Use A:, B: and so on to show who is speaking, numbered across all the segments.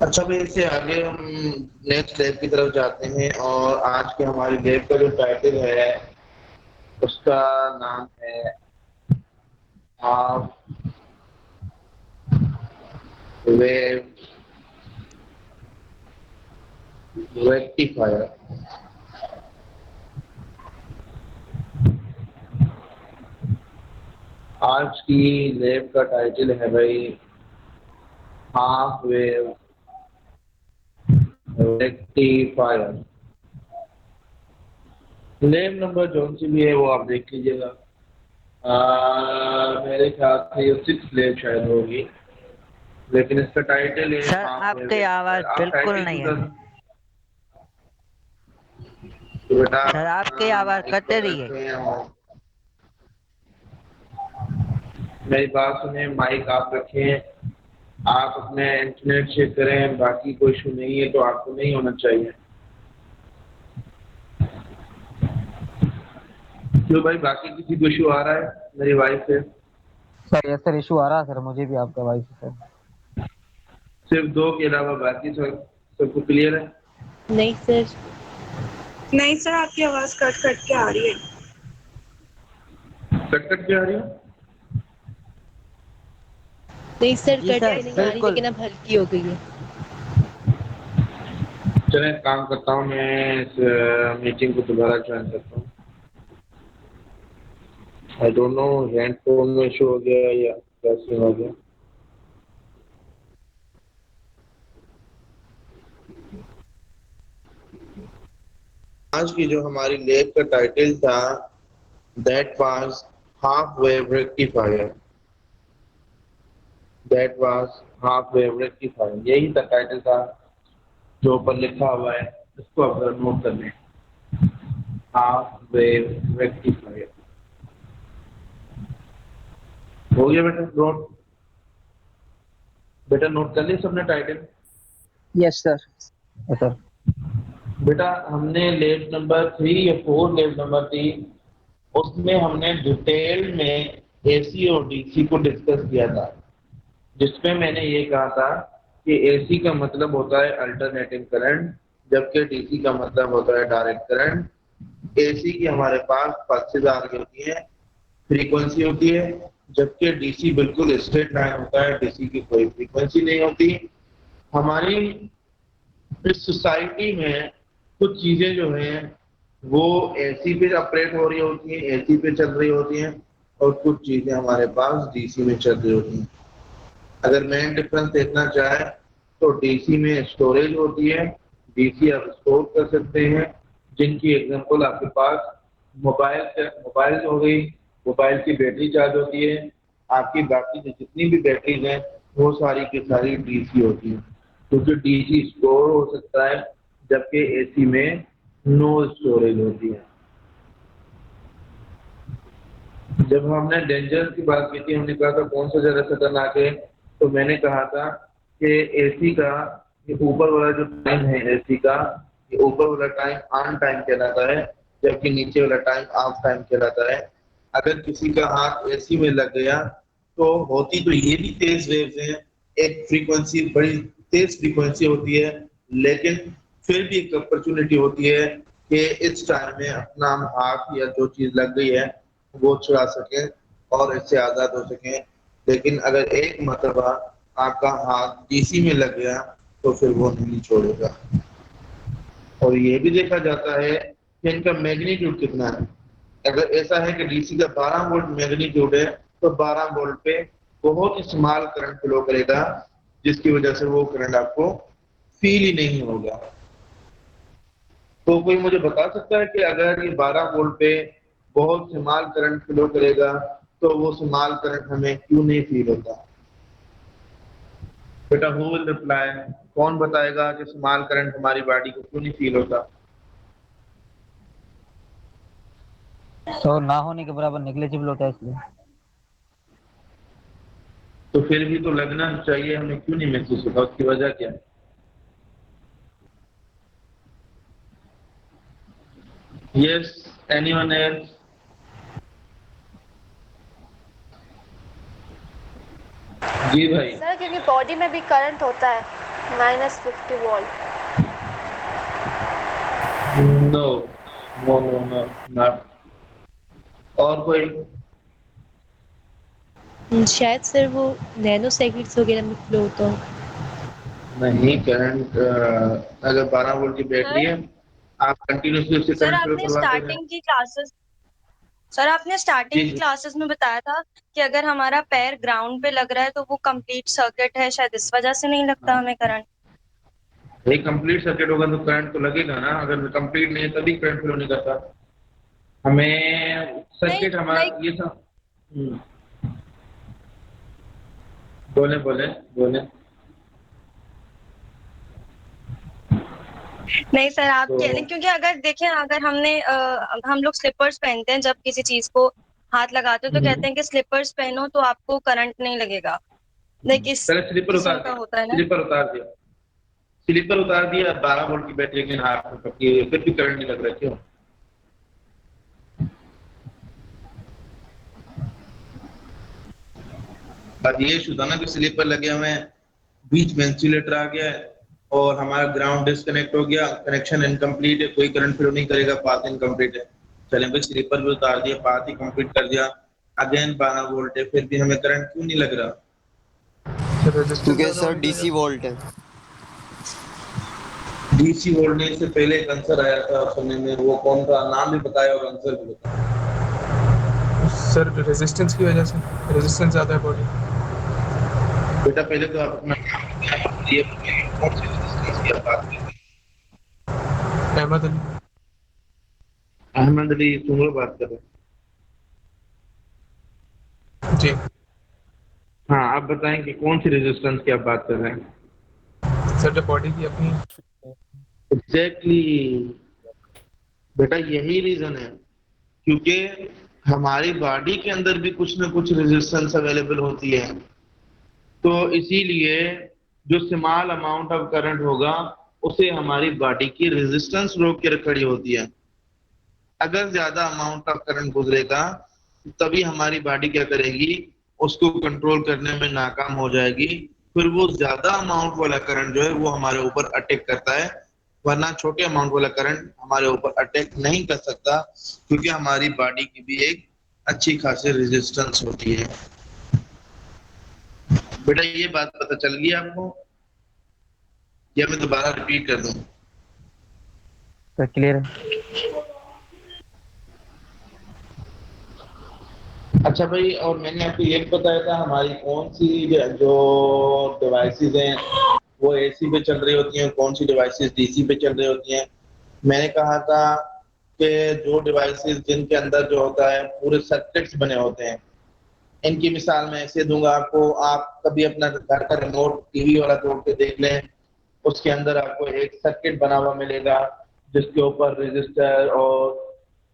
A: अच्छा भाई, इससे आगे हम नेक्स्ट लैब की तरफ जाते हैं और आज के हमारी लैब का जो टाइटल है उसका नाम है हाफ वेव रेक्टिफायर। आज की लैब का टाइटल है भाई half wave rectifier. Lab number जो सी भी है वो आप देख लीजिएगा। मेरे ख्याल से ये 6 लैब शायद होगी, लेकिन इसका टाइटल है
B: सर
A: हाफ वेव
B: आपकी आवाज
A: रेक्टिफायर। आप
B: बिल्कुल
A: टाइटल
B: नहीं
A: पूरा
B: है।
A: तो बेटा
B: सर
A: अपना
B: आपकी आवाज
A: माइक
B: कट
A: पर
B: रही है।
A: रखें और मेरी बात सुने, माइक आप रखें, आप अपने इंटरनेट चेक करें, बाकी कोई इशू नहीं है तो आपको नहीं होना चाहिए। क्यों भाई, बाकी किसी को इशू आ रहा है मेरी वाइफ से?
C: सर यस सर, इशू आ रहा है सर, मुझे भी आपका वॉइस सर।
A: सिर्फ दो के अलावा बाकी सब सबको क्लियर है?
D: नहीं सर।
E: नहीं सर, आपकी आवाज कट कट के आ रही है।
A: कट कट के आ रही है?
D: नहीं सर,
B: जी
D: कट
B: सर
D: के नहीं आ रही,
B: बिल्कुल।
D: लेकिन अब हल्की हो गई है।
A: चलें, एक काम करता हूँ, मैं इस मीटिंग को दोबारा ज्वाइन करता हूँ। आई डोंट नो, हैंडफोन में इशू हो गया या कैसे हो गया। आज की जो हमारी लैब का टाइटल था that was half wave rectifier. That was half wave rectifier, यही था टाइटल था जो ऊपर लिखा हुआ है। इसको आप नोट कर लें, हाफ वेव रेक्टिफायर। हो गया बेटा नोट? बेटा नोट कर लिया सबने title?
C: Yes sir. Yes sir.
A: बेटा हमने लेब नंबर 3 या 4 लेब नंबर 3, उसमें हमने डिटेल में एसी और डीसी को डिस्कस किया था, जिसमें मैंने ये कहा था कि एसी का मतलब होता है अल्टरनेटिंग करंट, जबकि डीसी का मतलब होता है डायरेक्ट करंट। एसी की हमारे पास पल्सेस आ रही होती है, फ्रीक्वेंसी होती है, जबकि डीसी बिल्कुल स्ट्रेट लाइन होता है, डीसी की कोई फ्रीक्वेंसी नहीं होती। हमारी इस सोसाइटी में कुछ चीजें जो हैं वो एसी पे ऑपरेट हो रही होती हैं, एसी पे चल रही होती हैं, और कुछ चीजें हमारे पास डीसी में चल रही होती हैं। अगर मेन डिफरेंस देखना चाहे तो डीसी में स्टोरेज होती है, डीसी आप स्टोर कर सकते हैं, जिनकी एग्जांपल आपके पास मोबाइल हो गई, मोबाइल की बैटरी चार्ज होती है, आपकी बाकी जो जितनी भी बैटरीज हैं वो सारी की सारी डीसी होती हैं, क्योंकि डीसी स्टोर हो सकता है, जबकि एसी में नो स्टोरेज होती है। जब हमने डेंजर की बात की थी, हमने कहा था कौन सा ज्यादा खतरनाक है, तो मैंने कहा था कि एसी का ये ऊपर वाला जो टाइम है, एसी का ये ऊपर वाला टाइम ऑन टाइम कहलाता है, जबकि नीचे वाला टाइम ऑफ टाइम कहलाता है। अगर किसी का हाथ एसी में लग गया तो होती तो ये भी तेज वेव्स हैं, एक फ्रीक्वेंसी बड़ी तेज फ्रीक्वेंसी होती है, लेकिन फिर भी एक अपॉर्चुनिटी होती है कि इस टाइम में अपना हाथ या जो चीज लग गई है वो छुड़ा सकें और इससे आज़ाद हो सकें। लेकिन अगर एक मरतबा आपका हाथ डीसी में लग गया तो फिर वो नहीं छोड़ेगा। और ये भी देखा जाता है कि इनका मैग्नीट्यूड कितना है। अगर ऐसा है कि डीसी का 12 वोल्ट मैग्नीट्यूड है तो 12 वोल्ट पे बहुत ही स्मॉल करंट फ्लो करेगा, जिसकी वजह से वो करंट आपको फील ही नहीं होगा। तो कोई मुझे बता सकता है कि अगर ये 12 वोल्ट पे बहुत स्मॉल करंट फ्लो करेगा तो वो स्मॉल करंट हमें क्यों नहीं फील होता? बेटा हु विल रिप्लाई? कौन बताएगा कि स्मॉल करंट हमारी बॉडी को क्यों नहीं फील होता?
C: तो ना होने के बराबर नेग्लेजिबल होता है इसलिए।
A: तो फिर भी तो लगना चाहिए, हमें क्यों नहीं महसूस होता? उसकी वजह क्या है? Yes, anyone else? जी भाई।
D: सर क्योंकि बॉडी में भी करंट होता है।
E: -50 volt.
A: No no no no not. और कोई?
D: शायद सर वो नैनो सेकंड्स वगैरह में फ्लो होता हो।
A: नहीं, करंट अगर 12 वोल्ट की बैटरी
B: सर
A: है, आप कंटिन्यूसली उससे
B: सर
A: करंट फ्लो
B: आपने
A: करवाते रहे।
B: स्टार्टिंग की क्लासेस सर आपने
A: जी
B: स्टार्टिंग की
A: जी।
B: क्लासेस में बताया था कि अगर हमारा पैर ग्राउंड पे लग रहा है तो वो कंप्लीट सर्किट है, शायद इस वजह से नहीं लगता
A: हाँ,
B: हमें करंट।
A: भाई कंप्लीट सर्किट होगा तो करंट तो लगेगा ना, अगर कंप्लीट नहीं है तभी करंट फ्लो नहीं करता। हमें
B: नहीं
A: सर्किट हमारा
B: लाइक
A: ये सब। बोले बोले बोले।
B: नहीं सर आप
A: तो
B: कह लें, क्योंकि अगर देखें अगर हम लोग स्लीपर्स पहनते हैं जब किसी चीज को हाथ लगाते हो तो कहते हैं कि स्लीपर्स पहनो तो आपको करंट नहीं लगेगा। लाइक इस
A: पहले स्लीपर
B: किस्म
A: उतार
B: का
A: दिया,
B: होता है ना।
A: स्लीपर उतार दिया, स्लीपर उतार दिया, 12 वोल्ट की बैटरी लेकिन हाथ में पकड़ी हुई है, फिर भी करंट नहीं लग रहा, क्यों? बात ये इशू था ना कि स्लीपर लगे हुए हैं, बीच में इंसुलेटर आ गया है और हमारा ग्राउंड डिस्कनेक्ट हो गया, कनेक्शन इनकम्प्लीट है, कोई करंट फ्लो नहीं करेगा, पाथ इनकम्प्लीट है। चलें भाई, स्लीपर भी उतार दिया, पाथ ही कंप्लीट कर दिया, अगेन 12 वोल्ट है, फिर भी हमें करंट क्यों नहीं लग रहा?
F: क्योंकि सर डीसी वोल्ट है।
A: डीसी वोल्टेज से पहले एक आंसर आया था सुनने में, वो कौन था? नाम भी बताया और आंसर भी बताया।
G: सर रेजिस्टेंस की वजह से, रेजिस्टेंस ज़्यादा है बॉडी।
A: बेटा पहले तो आप अपना नाम बताएं और ये बताइए कौन सी रेजिस्टेंस की आप बात कर रहे
G: अहमद अली।
A: हैं? अहमद अली सुंगड़ बात कर रहे
G: जी
A: हैं। हाँ, आप बताएं कि कौन सी रेजिस्टेंस की आप बात कर रहे हैं?
G: सर जो बॉडी की अपनी
A: एग्जैक्टली बेटा, यही रीजन है, क्योंकि हमारी बॉडी के अंदर भी कुछ ना कुछ रेजिस्टेंस अवेलेबल होती है, तो इसीलिए जो स्मॉल अमाउंट ऑफ करंट होगा उसे हमारी बॉडी की रेजिस्टेंस रोक के खड़ी होती है। अगर ज्यादा अमाउंट ऑफ करंट गुजरेगा तभी हमारी बॉडी क्या करेगी, उसको कंट्रोल करने में नाकाम हो जाएगी, फिर वो ज्यादा अमाउंट वाला करंट जो है वो हमारे ऊपर अटैक करता है, वरना छोटे अमाउंट वाला करंट हमारे ऊपर अटैक नहीं कर सकता, क्योंकि हमारी बॉडी की भी एक अच्छी खासी रेजिस्टेंस होती है। बेटा ये बात पता चल गई आपको, या मैं दोबारा रिपीट कर दूं?
C: सर क्लियर है।
A: अच्छा भाई, और मैंने आपको ये भी बताया था हमारी कौन सी जो डिवाइसेस हैं वो एसी पे चल रही होती हैं, कौन सी डिवाइसेस डीसी पे चल रही होती हैं। मैंने कहा था कि जो डिवाइसेस जिनके अंदर जो होता है पूरे सर्किट्स बने होते हैं, इनकी मिसाल मैं ऐसे दूंगा आपको, आप कभी अपना घर का रिमोट टीवी वाला तोड़ के देख लें, उसके अंदर आपको एक सर्किट बना हुआ मिलेगा जिसके ऊपर रजिस्टर और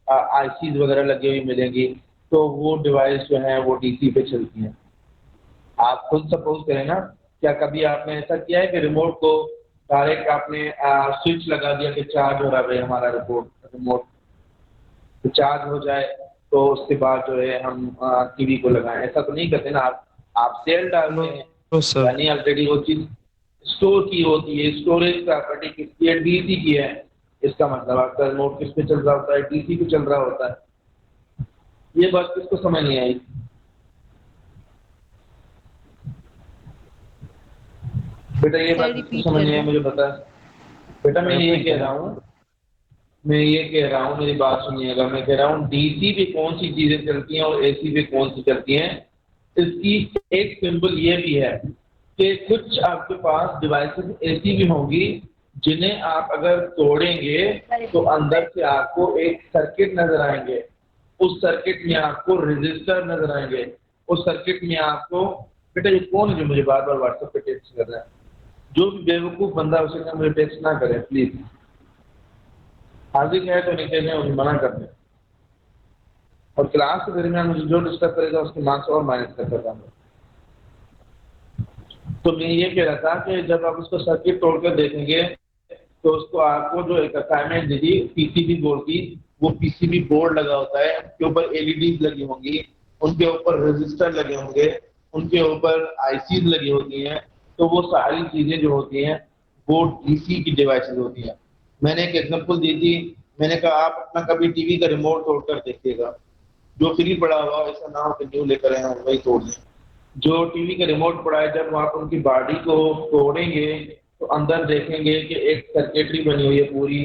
A: आईसीज वगैरह लगी हुई मिलेंगी, तो वो डिवाइस जो है वो डीसी पे चलती हैं। आप खुद सपोज करें ना, क्या कभी आपने ऐसा किया है कि रिमोट को डायरेक्ट आपने स्विच लगा दिया कि चार्ज हो रहा है भाई हमारा रिमोट, तो चार्ज हो जाए तो उसके बाद जो है हम टीवी को लगाएं? ऐसा तो नहीं करते ना आप सेल डालते हैं,
G: नो सर।
A: यानी ऑलरेडी वो चीज स्टोर की होती है, स्टोरेज प्रॉपर्टी किसकी है? डीसी की है। इसका मतलब आपका रिमोट किस पे चल रहा होता है? डीसी पे चल रहा होता है। ये बात किसको समझ नहीं आई? बेटा ये
D: सर
A: बात किसको
D: रिपीट
A: समझ
D: कर
A: नहीं आई
D: दो।
A: मुझे बता। बेटा मैं ये कह रहा हूँ, मेरी बात सुनिएगा, मैं कह रहा हूँ डीसी पे कौन सी चीजें चलती हैं और एसी पे कौन सी चलती हैं। इसकी एक सिंबल ये भी है कि कुछ आपके पास डिवाइसेस ऐसी भी होंगी जिन्हें आप अगर तोड़ेंगे तो अंदर से आपको एक सर्किट नजर आएंगे, उस सर्किट में आपको रजिस्टर नजर आएंगे, उस सर्किट में आपको। बेटा ये कौन है जो मुझे बार बार व्हाट्सएप पे टेक्स्ट कर रहा है? जो भी बेवकूफ बंदा है, उसे मुझे टेक्स्ट ना करे प्लीज। हाजिर है तो नहीं कहने, उन्हें मना कर दें, और क्लास के दरमियान मुझे जो डिस्टर्ब करेगा उसके मार्क्स और माइनस कर देता हूँ। तो मैं ये कह रहा था कि जब आप उसको सर्किट तोड़ कर देखेंगे तो उसको आपको जो एक असाइनमेंट दी थी पीसीबी बोर्ड की, वो पीसीबी बोर्ड लगा होता है, उसके ऊपर एलईडीज लगी होंगी, उनके ऊपर रजिस्टर लगे होंगे, उनके ऊपर आईसीज लगी होती हैं, तो वो सारी चीजें जो होती हैं वो डीसी की डिवाइसेस होती हैं। मैंने एक एग्जांपल दी थी, मैंने कहा आप अपना कभी टीवी का रिमोट तोड़कर देखिएगा, जो फ्री पड़ा हुआ ऐसा ना हो कि न्यू लेकर आए और वही तोड़ दें। जो टीवी का रिमोट पड़ा है जब आप उनकी बॉडी को तोड़ेंगे तो अंदर देखेंगे कि एक सर्किटरी बनी हुई है पूरी,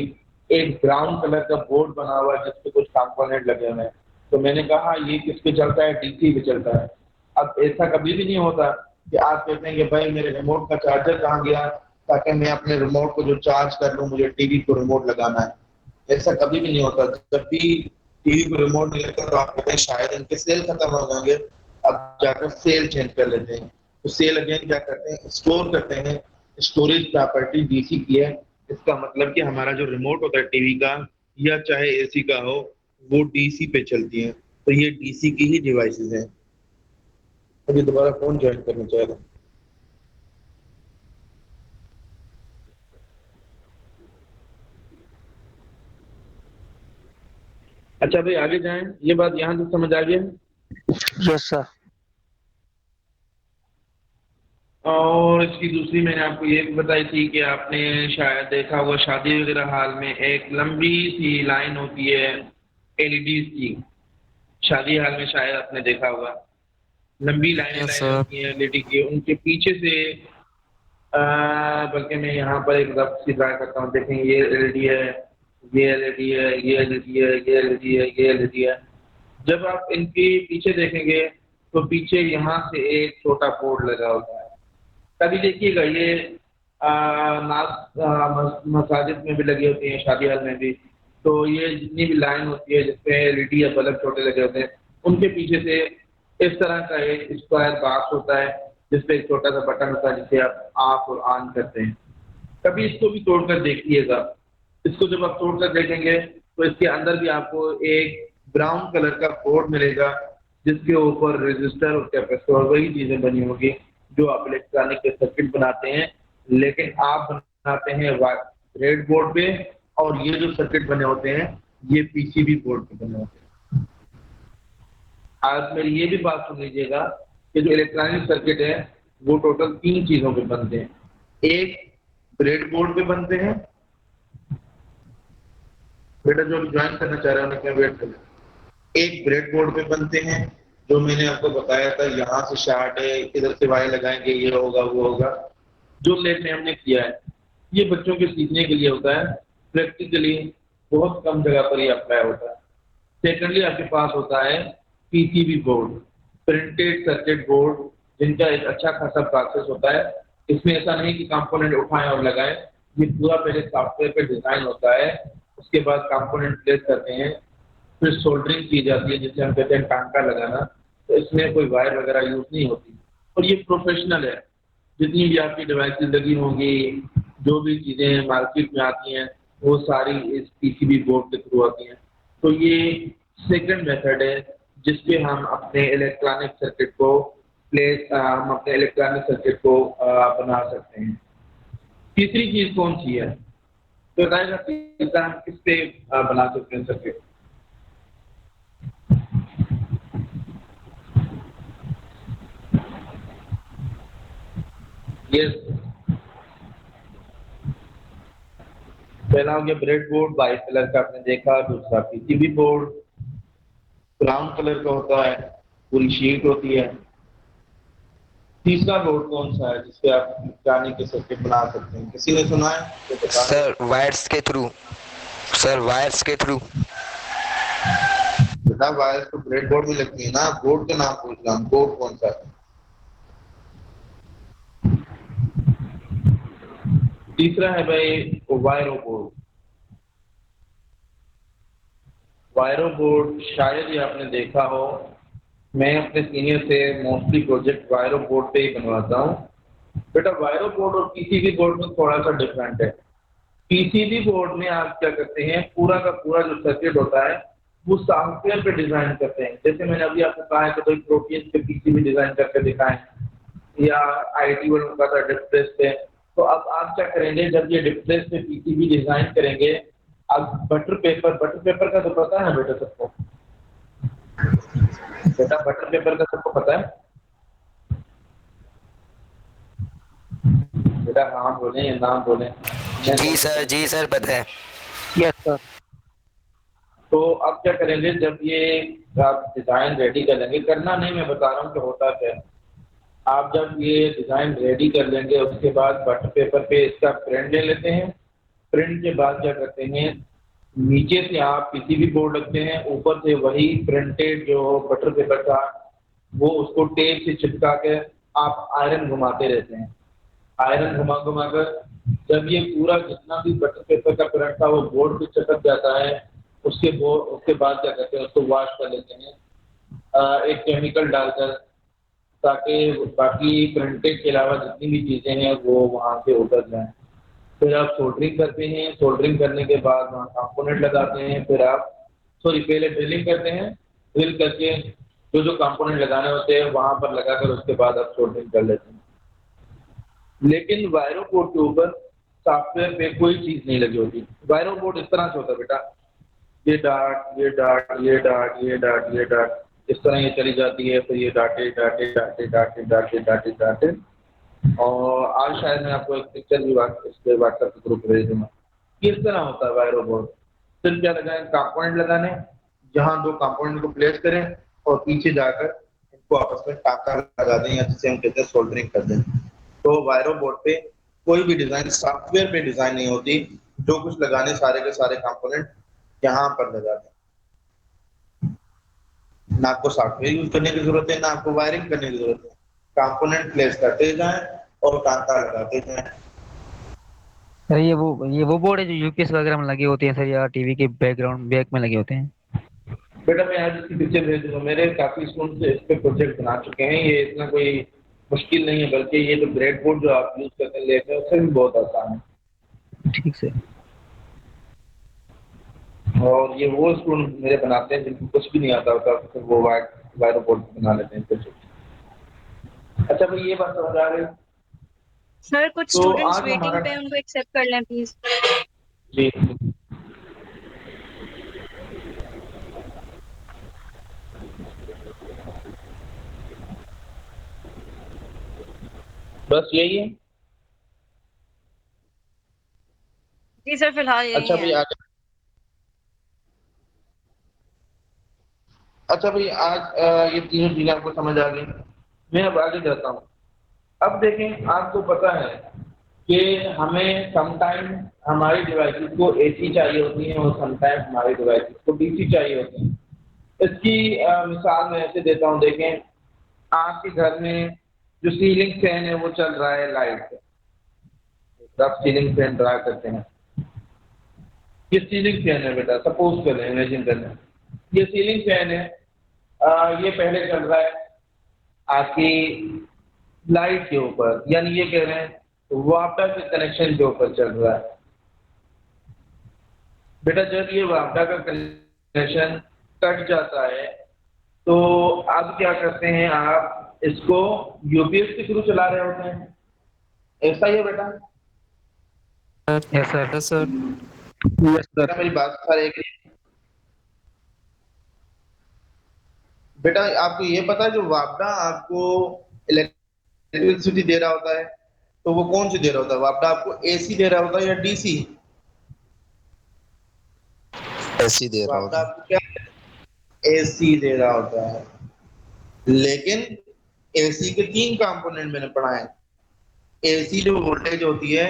A: एक ब्राउन कलर का बोर्ड बना हुआ है जिसपे कुछ कंपोनेंट लगे हुए हैं। तो मैंने कहा ये किस पे चलता है, डीसी पे चलता है। अब ऐसा कभी भी नहीं होता कि आप कहते हैं कि भाई मेरे रिमोट का चार्जर कहाँ गया ताकि मैं अपने रिमोट को जो चार्ज कर लूँ, मुझे टीवी को रिमोट लगाना है। ऐसा कभी भी नहीं होता। जब भी टीवी को रिमोट नहीं लगता तो आप कहते हैं शायद इनके सेल खत्म हो जाएंगे, अब जाकर सेल चेंज कर लेते हैं। तो सेल अगेन क्या करते हैं, स्टोर करते हैं। स्टोरेज प्रॉपर्टी डीसी की है। इसका मतलब कि हमारा जो रिमोट होता है टीवी का या चाहे एसी का हो वो डीसी पे चलती है। तो ये डीसी की ही डिवाइसेस हैं। अभी दोबारा फोन ज्वाइन करना चाहेगा। अच्छा भाई आगे जाएं, ये बात यहाँ से समझ आ गया।
C: Yes sir.
A: और इसकी दूसरी मैंने आपको ये भी बताई थी कि आपने शायद देखा होगा शादी वगैरह हाल में एक लंबी सी लाइन होती है एलईडीज की। शादी हाल में शायद आपने देखा होगा लंबी लाइनें
F: Yes,
A: लाइनें
F: sir.
A: होती हैं एलईडी की, उनके पीछे से बल्कि मैं यहाँ पर एक रफ सी ड्रा करता हूँ। देखें ये एलईडी है, ये एलईडी है, ये एलईडी है, ये एलईडी है, ये एलईडी है। जब आप इनके पीछे देखेंगे तो पीछे यहाँ से एक छोटा बोर्ड लगा होता है। कभी देखिएगा ये मसाजिद में भी लगी होती है, शादी हाल में भी। तो ये जितनी भी लाइन होती है जिसपे एलईडी या बल्ब छोटे लगे होते हैं उनके पीछे से इस तरह का एक स्क्वायर बॉक्स होता है जिसपे एक छोटा सा बटन होता है जिसे आप ऑफ और ऑन करते हैं। कभी इसको भी तोड़कर देखिएगा। इसको जब आप तोड़कर देखेंगे तो इसके अंदर भी आपको एक ब्राउन कलर का बोर्ड मिलेगा जिसके ऊपर रजिस्टर और कैपेसिटर वही चीजें बनी होगी जो आप इलेक्ट्रॉनिक के सर्किट बनाते हैं, लेकिन आप बनाते हैं रेड बोर्ड पे और ये जो सर्किट बने होते हैं ये पीसीबी बोर्ड पे बने होते हैं। आप मेरी ये भी बात सुन लीजिएगा कि जो इलेक्ट्रॉनिक सर्किट है वो टोटल 3 चीजों पे बनते हैं। एक ब्रेड बोर्ड पे बनते हैं, बेटा जो ज्वाइन करना चाह रहे हैं उन्हें वेट करें। एक ब्रेड बोर्ड पे बनते हैं जो मैंने आपको बताया था, यहाँ से शार्ट है, इधर से वायर लगाएंगे, ये होगा वो होगा। जो लेट में हमने किया है ये बच्चों के सीखने के लिए होता है, प्रैक्टिकली बहुत कम जगह पर ये अप्लाई होता है। सेकेंडली आपके पास होता है PCB board, printed circuit board, जिनका एक अच्छा खासा प्रोसेस होता है। इसमें ऐसा नहीं कि कंपोनेंट उठाएं और लगाएं, ये पूरा पहले सॉफ्टवेयर पे डिजाइन होता है, उसके बाद कंपोनेंट प्लेस करते हैं, फिर सोल्डरिंग की जाती है जिसे हम कहते हैं टांका लगाना। तो इसमें कोई वायर वगैरह यूज नहीं होती और ये प्रोफेशनल है। जितनी भी आपकी डिवाइसेस लगी होंगी, जो भी चीजें मार्केट में आती हैं वो सारी इस पीसीबी बोर्ड के थ्रू आती हैं। तो ये सेकंड मेथड है जिसपे हम अपने इलेक्ट्रॉनिक सर्किट को बना सकते हैं। तीसरी चीज कौन सी है तो बताएगा तीसरा हम किस पे बना सकते हैं सर्किट। यस, पहला हो गया ब्रेड बोर्ड, वाइट कलर का आपने देखा। दूसरा पीसीबी बोर्ड, ब्राउन कलर का होता है, पूरी शीट होती है। तीसरा बोर्ड कौन सा है जिसपे आप इलेक्ट्रॉनिक के सर्किट बना सकते हैं, किसी ने सुना है तो बता।
F: सर वायर्स के थ्रू, सर वायर्स के थ्रू।
A: बेटा वायर्स तो ब्रेड बोर्ड में लगती है ना, बोर्ड का नाम पूछ रहा हूँ, बोर्ड कौन सा है। तीसरा है भाई वायरो बोर्ड। वायरो बोर्ड शायद ही आपने देखा हो, मैं अपने सीनियर से मोस्टली प्रोजेक्ट वायरो बोर्ड पे ही बनवाता हूँ। बेटा वायरो बोर्ड और पीसीबी बोर्ड में थोड़ा सा डिफरेंट है। पीसीबी बोर्ड में आप क्या करते हैं, पूरा का पूरा जो सर्किट होता है वो सॉफ्टवेयर पे डिजाइन करते हैं। जैसे मैंने अभी आपको कहा है कि भाई प्रोटीन पे पीसीबी डिजाइन करके दिखाएं या आईटी वालों का था डिस्प्लेस पे। तो अब आप क्या करेंगे, जब ये डिस्प्लेस पे पीसीबी डिजाइन करेंगे, अब बटर पेपर का तो पता है बेटा सबको, बेटा बटर पेपर का सबको पता है। बेटा हाँ बोले या ना बोले?
F: जी सर पता है।
C: Yes sir.
A: तो अब क्या करेंगे, जब ये आप डिज़ाइन रेडी कर लेंगे, करना नहीं मैं बता रहा हूँ कि होता क्या है। आप जब ये डिज़ाइन रेडी कर लेंगे उसके बाद बटर पेपर पे इसका प्रिंट ले लेते हैं। प्रिंट के बाद क्या करते हैं, नीचे से आप किसी भी बोर्ड रखते हैं, ऊपर से वही प्रिंटेड जो बटर पेपर था वो उसको टेप से चिपका के आप आयरन घुमाते रहते हैं। आयरन घुमा घुमा कर जब ये पूरा जितना भी बटर पेपर का प्रिंट था वो बोर्ड पे चिपक जाता है, उसके बाद क्या करते हैं, उसको वॉश कर लेते हैं एक केमिकल डालकर, ताकि बाकी प्रिंटेड के अलावा जितनी भी चीज़ें हैं वो वहाँ से उतर जाएँ। फिर आप सोल्डरिंग करते हैं, सोल्डरिंग करने के बाद वहाँ कंपोनेंट लगाते हैं, फिर आप पहले ड्रिलिंग करते हैं, ड्रिल करके जो कंपोनेंट लगाने होते हैं वहाँ पर लगाकर उसके बाद आप सोल्डरिंग कर लेते हैं। लेकिन वायरो बोर्ड के ऊपर सॉफ्टवेयर पे कोई चीज़ नहीं लगी होती। वायरो बोर्ड इस तरह से होता है बेटा, ये डाट ये डाट ये डाट ये डाट ये डाट, इस तरह ये चली जाती है, फिर ये डाटे डाटे डाटे डाटे डाटे डाटे डाटे। और आज शायद मैं आपको एक पिक्चर भी इसके व्हाट्सएप के ग्रुप भेज दूंगा। किस तरह होता है वायरो बोर्ड। फिर क्या लगाएं, कंपोनेंट लगाने, जहाँ दो कंपोनेंट को प्लेस करें और पीछे जाकर इनको आपस में टाका लगा दें, या जिसे हम कहते हैं सोल्डरिंग कर दें। तो वायरो बोर्ड पे कोई भी डिजाइन सॉफ्टवेयर पे डिजाइन नहीं होती, जो कुछ लगाने सारे के सारे कंपोनेंट यहाँ पर लगा दें। ना आपको सॉफ्टवेयर यूज करने की जरूरत है, ना आपको वायरिंग करने की जरूरत है। कंपोनेंट प्लेस करते जाएं और टांका लगाते जाएं।
C: सर ये वो बोर्ड है जो यूपीएस वगैरह में लगे होते हैं सर, या टीवी के बैकग्राउंड बैक में लगे होते हैं?
A: बेटा मैं आज इसकी पिक्चर भेज दूंगा, मेरे काफी स्टूडेंट्स इस पे प्रोजेक्ट बना चुके हैं। ये इतना कोई मुश्किल नहीं है, बल्कि ये जो ब्रेड बोर्ड जो आप यूज करते लेते हैं उससे भी बहुत आसान है।
C: ठीक सर।
A: और ये वो स्टूडेंट मेरे बनाते हैं जिनको कुछ भी नहीं आता होता, फिर वो वायरो बोर्ड बना लेते हैं प्रोजेक्ट। अच्छा भाई, ये बात समझ आ रही?
B: सर कुछ
A: तो
B: स्टूडेंट्स
A: आज
B: वेटिंग
A: हमारा
B: पे, उनको एक्सेप्ट कर लें प्लीज।
A: जी बस यही है।
B: जी सर फिलहाल यही
A: अच्छा भाई
B: है।
A: आज अच्छा भाई आज ये तीनों चीजें आपको समझ आ गई। मैं अब आगे जाता हूँ। अब देखें, आपको पता है कि हमें समटाइम हमारी डिवाइसेस को एसी चाहिए होती है और समटाइम हमारी डिवाइसेस को डीसी चाहिए होती है। इसकी मिसाल मैं ऐसे देता हूँ। देखें, आपके घर में जो सीलिंग फैन है वो चल रहा है लाइट से। आप सीलिंग फैन ड्रा करते हैं, ये सीलिंग फैन है बेटा, सपोज कर लें, इमेजिन कर लें ये सीलिंग फैन है। ये पहले चल रहा है आपकी लाइट के ऊपर, यानी ये कह रहे हैं वाटर के कनेक्शन के ऊपर चल रहा है। बेटा जब ये वाटर का कनेक्शन कट जाता है तो अब क्या करते हैं, आप इसको यूपीएस के थ्रू चला रहे होते हैं। ऐसा ही है बेटा?
C: Yes sir.
G: Yes sir.
C: Yes sir.
A: मेरी बात सर एक बेटा, आपको ये पता है जो वापडा आपको इलेक्ट्रिसिटी दे रहा होता है तो वो कौन सी दे रहा होता है? वापडा आपको एसी दे रहा होता है या डीसी?
F: एसी दे रहा
A: वापडा
F: होता
A: आपको क्या एसी दे रहा होता है। लेकिन एसी के तीन कंपोनेंट मैंने पढ़ा है। एसी जो वोल्टेज होती है,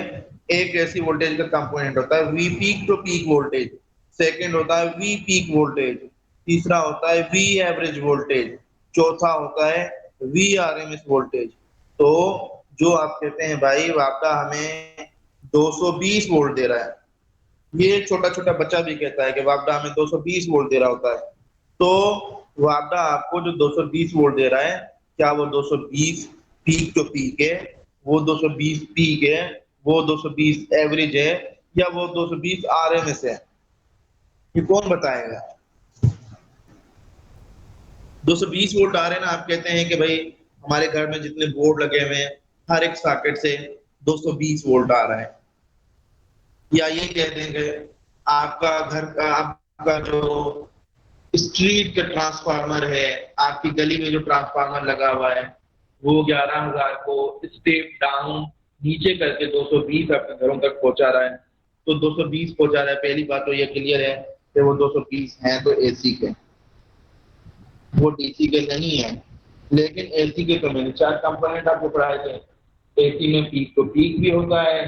A: एक एसी वोल्टेज का कंपोनेंट होता है V peak to peak voltage, second होता है वी पीक वोल्टेज, तीसरा होता है वी एवरेज वोल्टेज, चौथा होता है वी आरएमएस वोल्टेज। तो जो आप कहते हैं भाई वापडा हमें 220 वोल्ट दे रहा है, ये छोटा छोटा बच्चा भी कहता है कि वापडा हमें 220 वोल्ट दे रहा होता है। तो वापडा आपको जो 220 वोल्ट दे रहा है, क्या वो 220 पीक टू पीक है, वो 220 पीक है, वो 220 एवरेज है, या वो 220 आरएमएस है? ये कौन बताएगा? 220 वोल्ट आ रहे हैं ना, आप कहते हैं कि भाई हमारे घर में जितने बोर्ड लगे हुए हैं हर एक सॉकेट से 220 वोल्ट आ रहा है। या ये कह देंगे आपका घर का, आपका जो स्ट्रीट का ट्रांसफार्मर है, आपकी गली में जो ट्रांसफार्मर लगा हुआ है वो 11,000 को स्टेप डाउन नीचे करके 220 आपके घरों तक पहुंचा रहा है, तो 220 पहुंचा रहा है, पहली बात तो ये क्लियर है कि वो 220 हैं तो एसी के, वो डीसी के नहीं है। लेकिन एसी के तो मैंने 4 कंपोनेंट आपको पढ़ाए थे। एसी में पीक तो पीक भी होता है,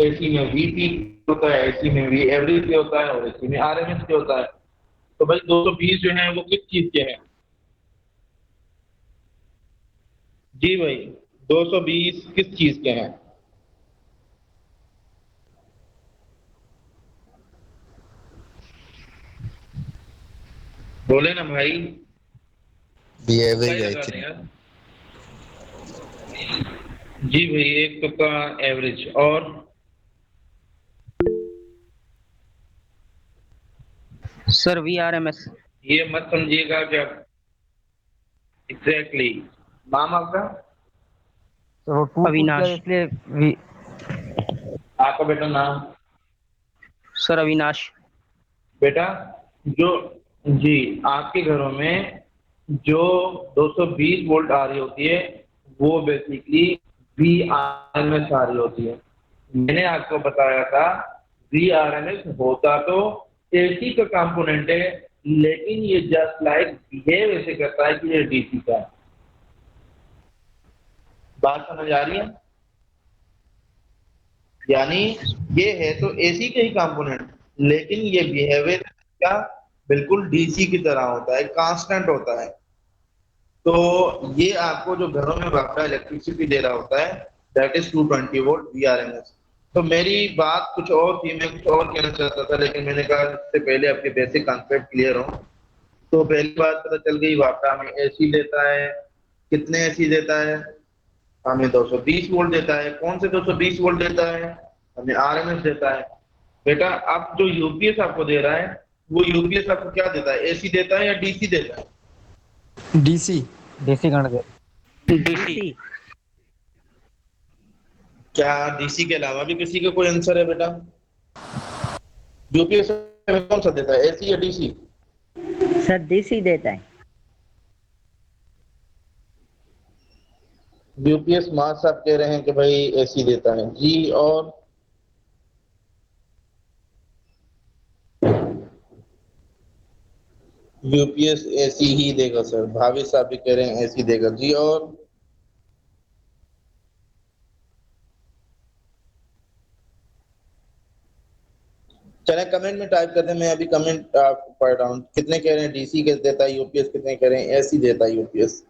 A: एसी में वी पीक होता है, एसी में वी एवरेज भी होता है और एसी में आरएमएस भी होता है। तो भाई 220 जो है वो किस चीज के हैं? जी भाई 220 किस चीज के हैं? बोले ना भाई,
F: बी
A: सही
F: एवरेज आई
A: लगा दें
F: थिंक।
A: यार। जी भाई एक तुक्का एवरेज। और
C: सर VRMS।
A: ये मत समझिएगा कि एग्जैक्टली नाम आपका?
C: तो वो पूछ
B: अविनाश।
C: कर इसलिए
A: आपका बेटा नाम?
C: सर अविनाश।
A: बेटा जो, जी आपके घरों में जो 220 वोल्ट आ रही होती है वो बेसिकली VRMS आ रही होती है। मैंने आपको बताया था VRMS होता तो एसी का कंपोनेंट है, लेकिन ये जस्ट लाइक बिहेव ऐसे करता है कि ये डीसी का है। बात समझ आ रही है? यानी ये है तो एसी के ही कंपोनेंट, लेकिन ये बिहेवियर का बिल्कुल डीसी की तरह होता है, कांस्टेंट होता है। तो ये आपको जो घरों में भागता इलेक्ट्रिसिटी दे रहा होता है दैट इज 220 वोल्ट VRMS। तो मेरी बात कुछ और थी, मैं कुछ और कहना चाहता था, लेकिन मैंने कहा इससे पहले आपके बेसिक कॉन्सेप्ट क्लियर हो। तो पहली बात पता चल गई, वापटा हमें एसी देता है। कितने एसी देता है? हमें 220 वोल्ट देता है। कौन से 220 वोल्ट देता है? हमें आरएमएस देता है। बेटा अब जो यूपीएस आपको दे रहा है वो यूपीएस आपको क्या देता है? एसी देता है या डीसी देता है?
F: डीसी।
C: देसी गण
B: डीसी।
A: क्या डीसी के अलावा भी किसी का कोई आंसर है बेटा? यूपीएस में कौन सा देता है, एसी या डीसी?
H: सर डीसी देता है।
A: यूपीएस मास साहब कह रहे हैं कि भाई एसी देता है जी। और यूपीएस एसी ही देगा सर। भाभी साहब भी कह रहे हैं एसी देगा जी। और चले कमेंट में टाइप कर दें, मैं अभी कमेंट आपको पढ़ रहा हूँ। कितने कह रहे हैं डीसी के देता है यूपीएस, कितने कह रहे हैं एसी देता है यूपीएस?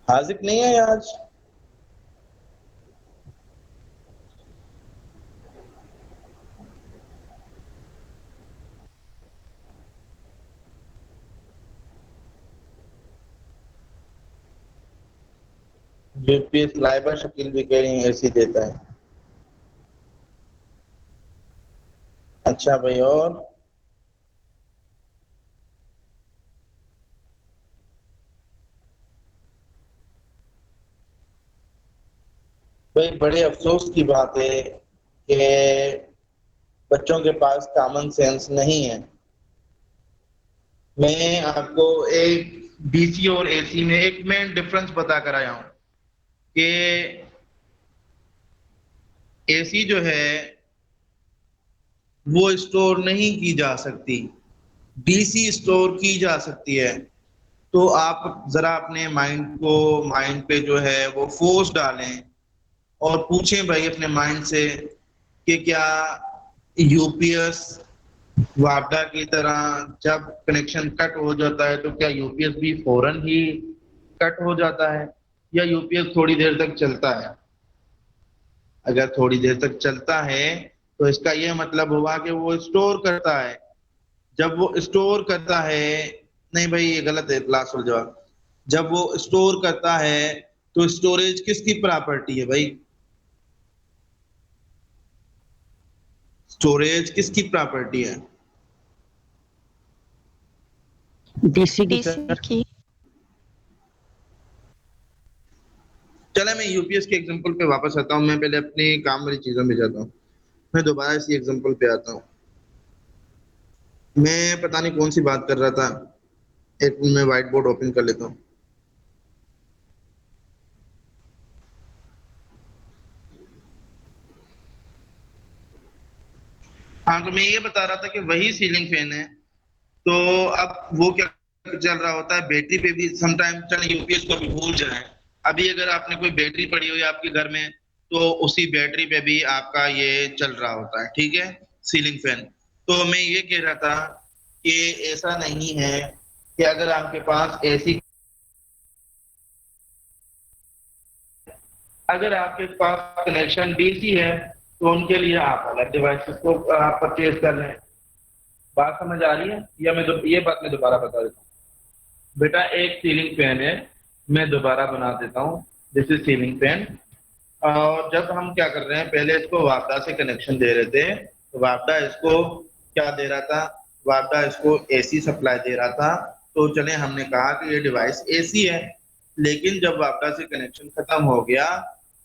A: हाजिक नहीं है आज? यूपीएस लाइबा शकील भी कह रही है एसी देता है। अच्छा भाई। और भाई बड़े अफसोस की बात है कि बच्चों के पास कॉमन सेंस नहीं है। मैं आपको एक डीसी और एसी में एक मेन डिफरेंस बता कर आया हूं कि एसी जो है वो स्टोर नहीं की जा सकती, डीसी स्टोर की जा सकती है। तो आप जरा अपने माइंड पे जो है वो फोर्स डालें और पूछें भाई अपने माइंड से कि क्या यूपीएस वापडा की तरह जब कनेक्शन कट हो जाता है तो क्या यूपीएस भी फौरन ही कट हो जाता है या यूपीएस थोड़ी देर तक चलता है? अगर थोड़ी देर तक चलता है तो इसका यह मतलब हुआ कि वो स्टोर करता है। जब वो स्टोर करता है, नहीं भाई ये गलत है लास्ट वाला जवाब। जब वो स्टोर करता है तो स्टोरेज किसकी प्रॉपर्टी है भाई? स्टोरेज किसकी प्रॉपर्टी है?
H: डीसी की
B: डीसी
H: सर।
B: की।
A: मैं यूपीएस के एग्जांपल पे वापस आता हूँ। मैं पहले अपने काम वाली चीजों में जाता हूँ। मैं दोबारा इसी एग्जांपल पे आता हूँ। मैं पता नहीं कौन सी बात कर रहा था। एक मिनट में व्हाइट बोर्ड ओपन कर लेता हूँ। हाँ, तो मैं ये बता रहा था कि वही सीलिंग फैन है। तो अब वो क्या चल रहा होता है, बैटरी पे भी समटाइम, चलो यूपीएस को भी भूल जाए, अभी अगर आपने कोई बैटरी पड़ी हुई है आपके घर में, तो उसी बैटरी पे भी आपका ये चल रहा होता है, ठीक है, सीलिंग फैन। तो मैं ये कह रहा था कि ऐसा नहीं है कि अगर आपके पास एसी, अगर आपके पास कनेक्शन डीसी है तो उनके लिए आप अलग डिवाइसेस को परचेज कर लें। बात समझ आ रही है? या ये बात मैं दोबारा बता देता हूँ। बेटा एक सीलिंग फैन है, मैं दोबारा बना देता हूँ। This is ceiling fan. और जब हम क्या कर रहे हैं, पहले इसको वापडा से कनेक्शन दे रहे थे, तो वापडा इसको क्या दे रहा था, वापडा इसको एसी सप्लाई दे रहा था। तो चले हमने कहा कि ये डिवाइस एसी है। लेकिन जब वापडा से कनेक्शन खत्म हो गया,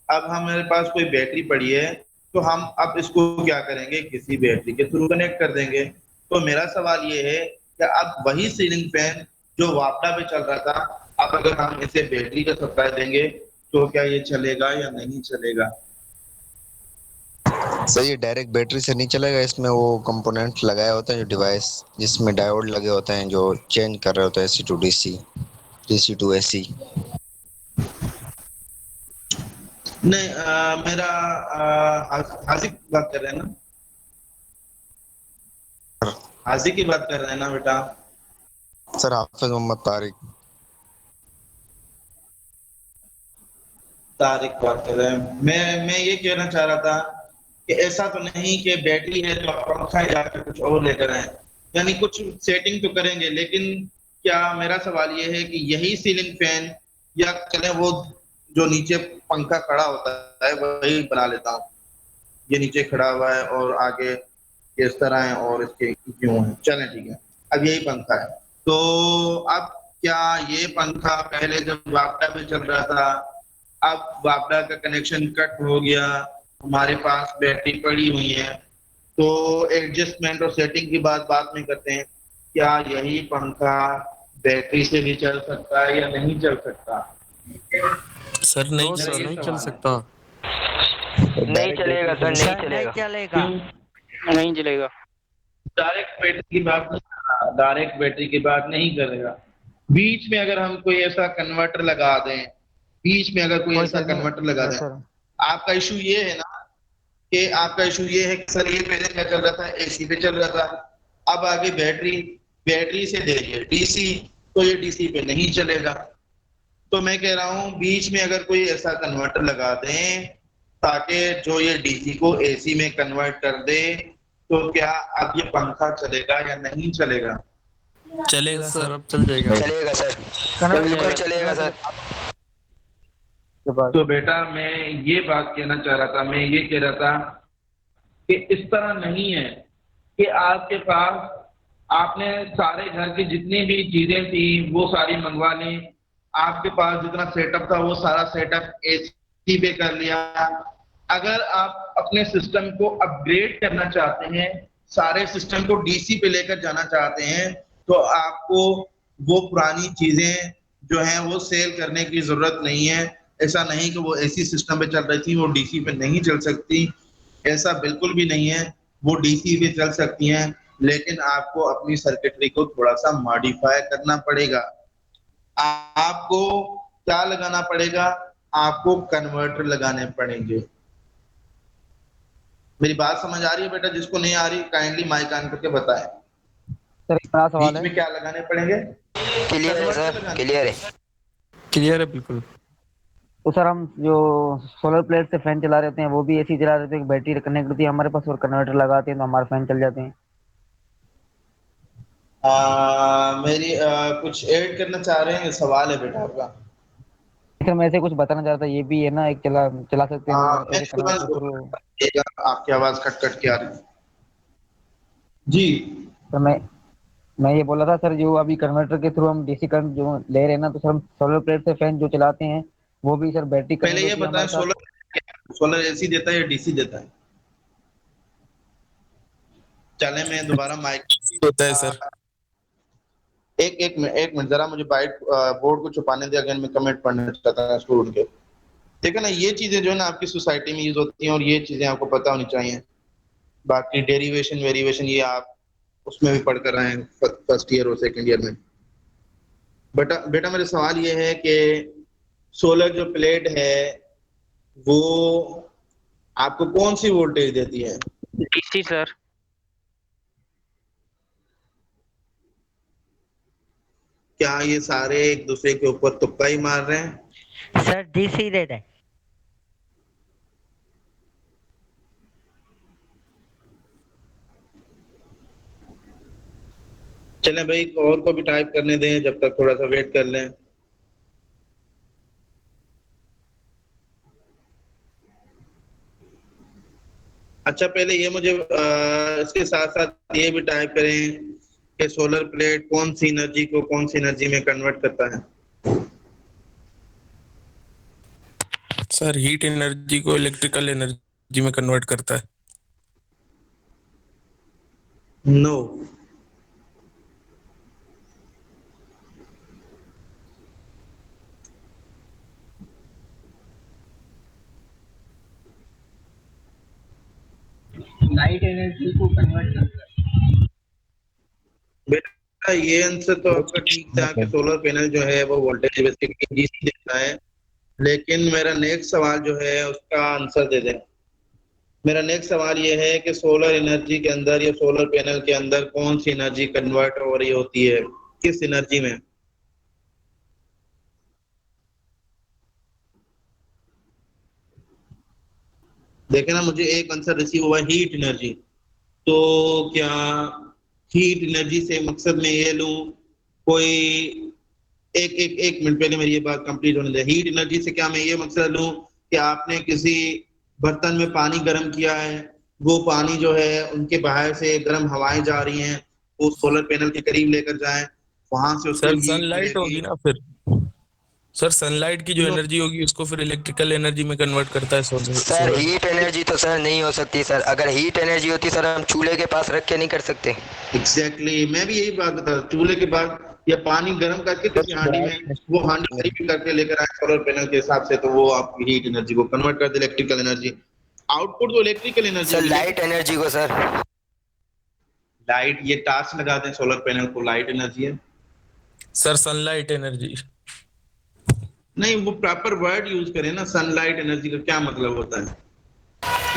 A: अब हमारे पास कोई बैटरी पड़ी है, तो हम अब इसको क्या करेंगे, किसी बैटरी के थ्रू कनेक्ट कर देंगे। तो मेरा सवाल ये है कि अब वही सीलिंग फैन जो वापडा पे चल रहा था, अब अगर हम इसे बैटरी का सप्लाई देंगे तो क्या ये चलेगा या नहीं चलेगा?
F: सर ये डायरेक्ट बैटरी से नहीं चलेगा, इसमें वो कंपोनेंट लगाए होते हैं जो डिवाइस जिसमें डायोड लगे होते हैं जो चेंज कर रहे होते हैं AC to DC, DC to AC.
A: नहीं, मेरा हाजिक बात कर रहे हैं ना, हाजिक की बात कर रहे हैं ना बेटा?
F: सर हाफिज मोहम्मद तारिक।
A: तारिक बात कर रहे हैं। मैं ये कहना चाह रहा था कि ऐसा तो नहीं कि बैटरी है तो आप पंखा ही जाकर कुछ और लेकर आए, यानी कुछ सेटिंग तो करेंगे। लेकिन क्या, मेरा सवाल ये है कि यही सीलिंग फैन, या चले वो जो नीचे पंखा खड़ा होता है वही बना लेता हूँ, ये नीचे खड़ा हुआ है और आगे इस तरह है और इसके क्यों है, चलें ठीक है, अब यही पंखा है। तो अब क्या ये पंखा पहले जब वापडा पे चल रहा था, अब वापडा का कनेक्शन कट हो गया, हमारे पास बैटरी पड़ी हुई है, तो एडजस्टमेंट और सेटिंग की बात में करते हैं, क्या यही पंखा बैटरी से भी चल सकता है या नहीं चल सकता?
I: सर नहीं
A: मेरा
I: सर
A: ये
I: नहीं चल
A: सवाल है।
I: सकता।
C: नहीं चलेगा सर, नहीं
H: सर नहीं
C: चलेगा।
H: चलेगा।
C: नहीं चलेगा।
A: डायरेक्ट बैटरी की बात नहीं कर रहा, डायरेक्ट बैटरी की बात नहीं करेगा। बीच में अगर हम कोई ऐसा कन्वर्टर लगा दें, बीच में अगर कोई ऐसा कन्वर्टर लगा दें,
C: सर
A: आपका इशू ये है ना, कि आपका इशू ये है कि सर ये पहले क्या चल रहा था, एसी पे चल रहा था, अब आगे बैटरी, बैटरी से दे रही है डीसी, तो ये डीसी पे नहीं चलेगा। तो मैं कह रहा हूँ बीच में अगर कोई ऐसा कन्वर्टर लगा दें ताकि जो ये डीसी को एसी में कन्वर्ट कर दे, तो क्या अब ये पंखा चलेगा या नहीं चलेगा?
I: चलेगा सर, अब चल जाएगा।
F: चलेगा सर, बिल्कुल चलेगा सर।
A: तो बेटा मैं ये बात कहना चाह रहा था, मैं ये कह रहा था कि इस तरह नहीं है कि आपके पास, आपने सारे घर की जितनी भी चीजें थी वो सारी मंगवा ली, आपके पास जितना सेटअप था वो सारा सेटअप एसी पे कर लिया। अगर आप अपने सिस्टम को अपग्रेड करना चाहते हैं, सारे सिस्टम को डीसी पे लेकर जाना चाहते हैं, तो आपको वो पुरानी चीजें जो हैं वो सेल करने की जरूरत नहीं है। ऐसा नहीं कि वो एसी सिस्टम पे चल रही थी वो डीसी पे नहीं चल सकती, ऐसा बिल्कुल भी नहीं है। वो डीसी पे चल सकती हैं, लेकिन आपको अपनी सर्किटरी को थोड़ा सा मॉडिफाई करना पड़ेगा। आपको क्या लगाना पड़ेगा? आपको कन्वर्टर लगाने पड़ेंगे। मेरी बात समझ आ रही है बेटा? जिसको नहीं आ रही काइंडली माइक ऑन करके बताएं।
C: सर एक बड़ा सवाल
A: बीच
C: है।
A: में क्या लगाने पड़ेंगे?
F: क्लियर है सर, क्लियर है।
I: क्लियर है बिल्कुल।
C: तो सर हम जो सोलर प्लेट से फैन चला रहे हैं वो भी एसी चला रहे थे, बैटरी कनेक्ट होती है हमारे पास और कन्वर्टर लगाते हैं तो हमारे फैन चल जाते हैं।
A: मेरी कुछ ऐड करना चाह रहे हैं? सवाल है बेटा आपका।
C: सर मैं ऐसे कुछ बताना चाह रहा था, ये भी है ना, एक चला चला सकते हैं
A: मैं
C: ऐसे कन्वर्टर के थ्रू।
A: आपकी आवाज कट कट के आ रही है जी।
C: सर मैं ये बोला था सर, जो अभी कन्वर्टर के थ्रू हम डीसी करंट जो ले रहे हैं ना, तो सर हम सोलर प्लेट से फैन जो चलाते हैं वो भी सर बैटरी
A: पहले
C: कनेक्ट
A: ये
C: होती है
A: बताएं,
C: हमारे साथ।
A: सोलर एसी देता है या डीसी देता है? चले मैं दोबारा माइक
I: होता है सर।
A: एक मिनट जरा मुझे बाइट बोर्ड को छुपाने दे, अगर मैं कमेंट पढ़ना चाहता हूँ स्टूडेंट के। ठीक है ना, ये चीजें जो है ना आपकी सोसाइटी में यूज होती हैं और ये चीजें आपको पता होनी चाहिए। बाकी डेरिवेशन वेरिएशन ये आप उसमें भी पढ़ कर आए हैं फर्स्ट ईयर और सेकंड ईयर में। बेटा बेटा मेरा सवाल ये है कि सोलर जो प्लेट है वो आपको कौन सी वोल्टेज देती है?
J: DC sir.
A: क्या ये सारे एक दूसरे के ऊपर तुक्का ही मार रहे हैं?
H: सर डीसी देता है।
A: चलें भाई, और को भी टाइप करने दें जब तक, थोड़ा सा वेट कर लें। अच्छा पहले ये मुझे इसके साथ साथ ये भी टाइप करें कि सोलर प्लेट कौन सी एनर्जी को कौन सी एनर्जी में कन्वर्ट करता है?
I: सर हीट एनर्जी को इलेक्ट्रिकल एनर्जी में कन्वर्ट करता है।
A: नो।
C: लाइट एनर्जी को कन्वर्ट करता है।
A: बेटा ये आंसर तो आपका ठीक था कि सोलर पैनल जो है वो वोल्टेज बेसिकली डीसी देता है, लेकिन मेरा नेक्स्ट सवाल जो है उसका आंसर दे दें। मेरा नेक्स्ट सवाल ये है कि सोलर एनर्जी के अंदर या सोलर पैनल के अंदर कौन सी एनर्जी कन्वर्ट हो रही होती है, किस एनर्जी में? देखे ना, मुझे एक आंसर रिसीव हुआ हीट एनर्जी। तो क्या हीट एनर्जी से मकसद मैं ये लूं, कोई एक मिनट पहले मेरी ये बात कंप्लीट होने दे। हीट एनर्जी से क्या मैं ये मकसद लूं कि आपने किसी बर्तन में पानी गर्म किया है, वो पानी जो है उनके बाहर से गर्म हवाएं जा रही हैं, वो सोलर पैनल के करीब लेकर जाएं, वहां से उसको
I: सर
A: हीट
I: सनलाइट
A: मिलेगी।
I: होगी ना फिर। सर सनलाइट की जो एनर्जी होगी उसको फिर इलेक्ट्रिकल एनर्जी में कन्वर्ट करता है
F: सर
I: सोलर।
F: हीट एनर्जी तो सर नहीं हो सकती सर। अगर हीट एनर्जी होती सर हम चूल्हे के पास रख के नहीं कर सकते।
A: एग्जैक्टली मैं भी यही बात बता रहा हूं। चूल्हे के बाद या पानी गर्म करके किसी हांडी में वो हांडी करीब करके लेकर आए सोलर पैनल के हिसाब से, तो वो आपकी हीट एनर्जी को कन्वर्ट कर दे इलेक्ट्रिकल एनर्जी। आउटपुट तो इलेक्ट्रिकल एनर्जी
F: सर
A: होगी।
F: लाइट एनर्जी को सर।
A: लाइट, ये टार्च लगाते हैं सोलर पैनल को, लाइट एनर्जी है।
I: Sir sunlight energy.
A: नहीं, वो प्रॉपर वर्ड यूज करें ना, सनलाइट एनर्जी का क्या मतलब होता है?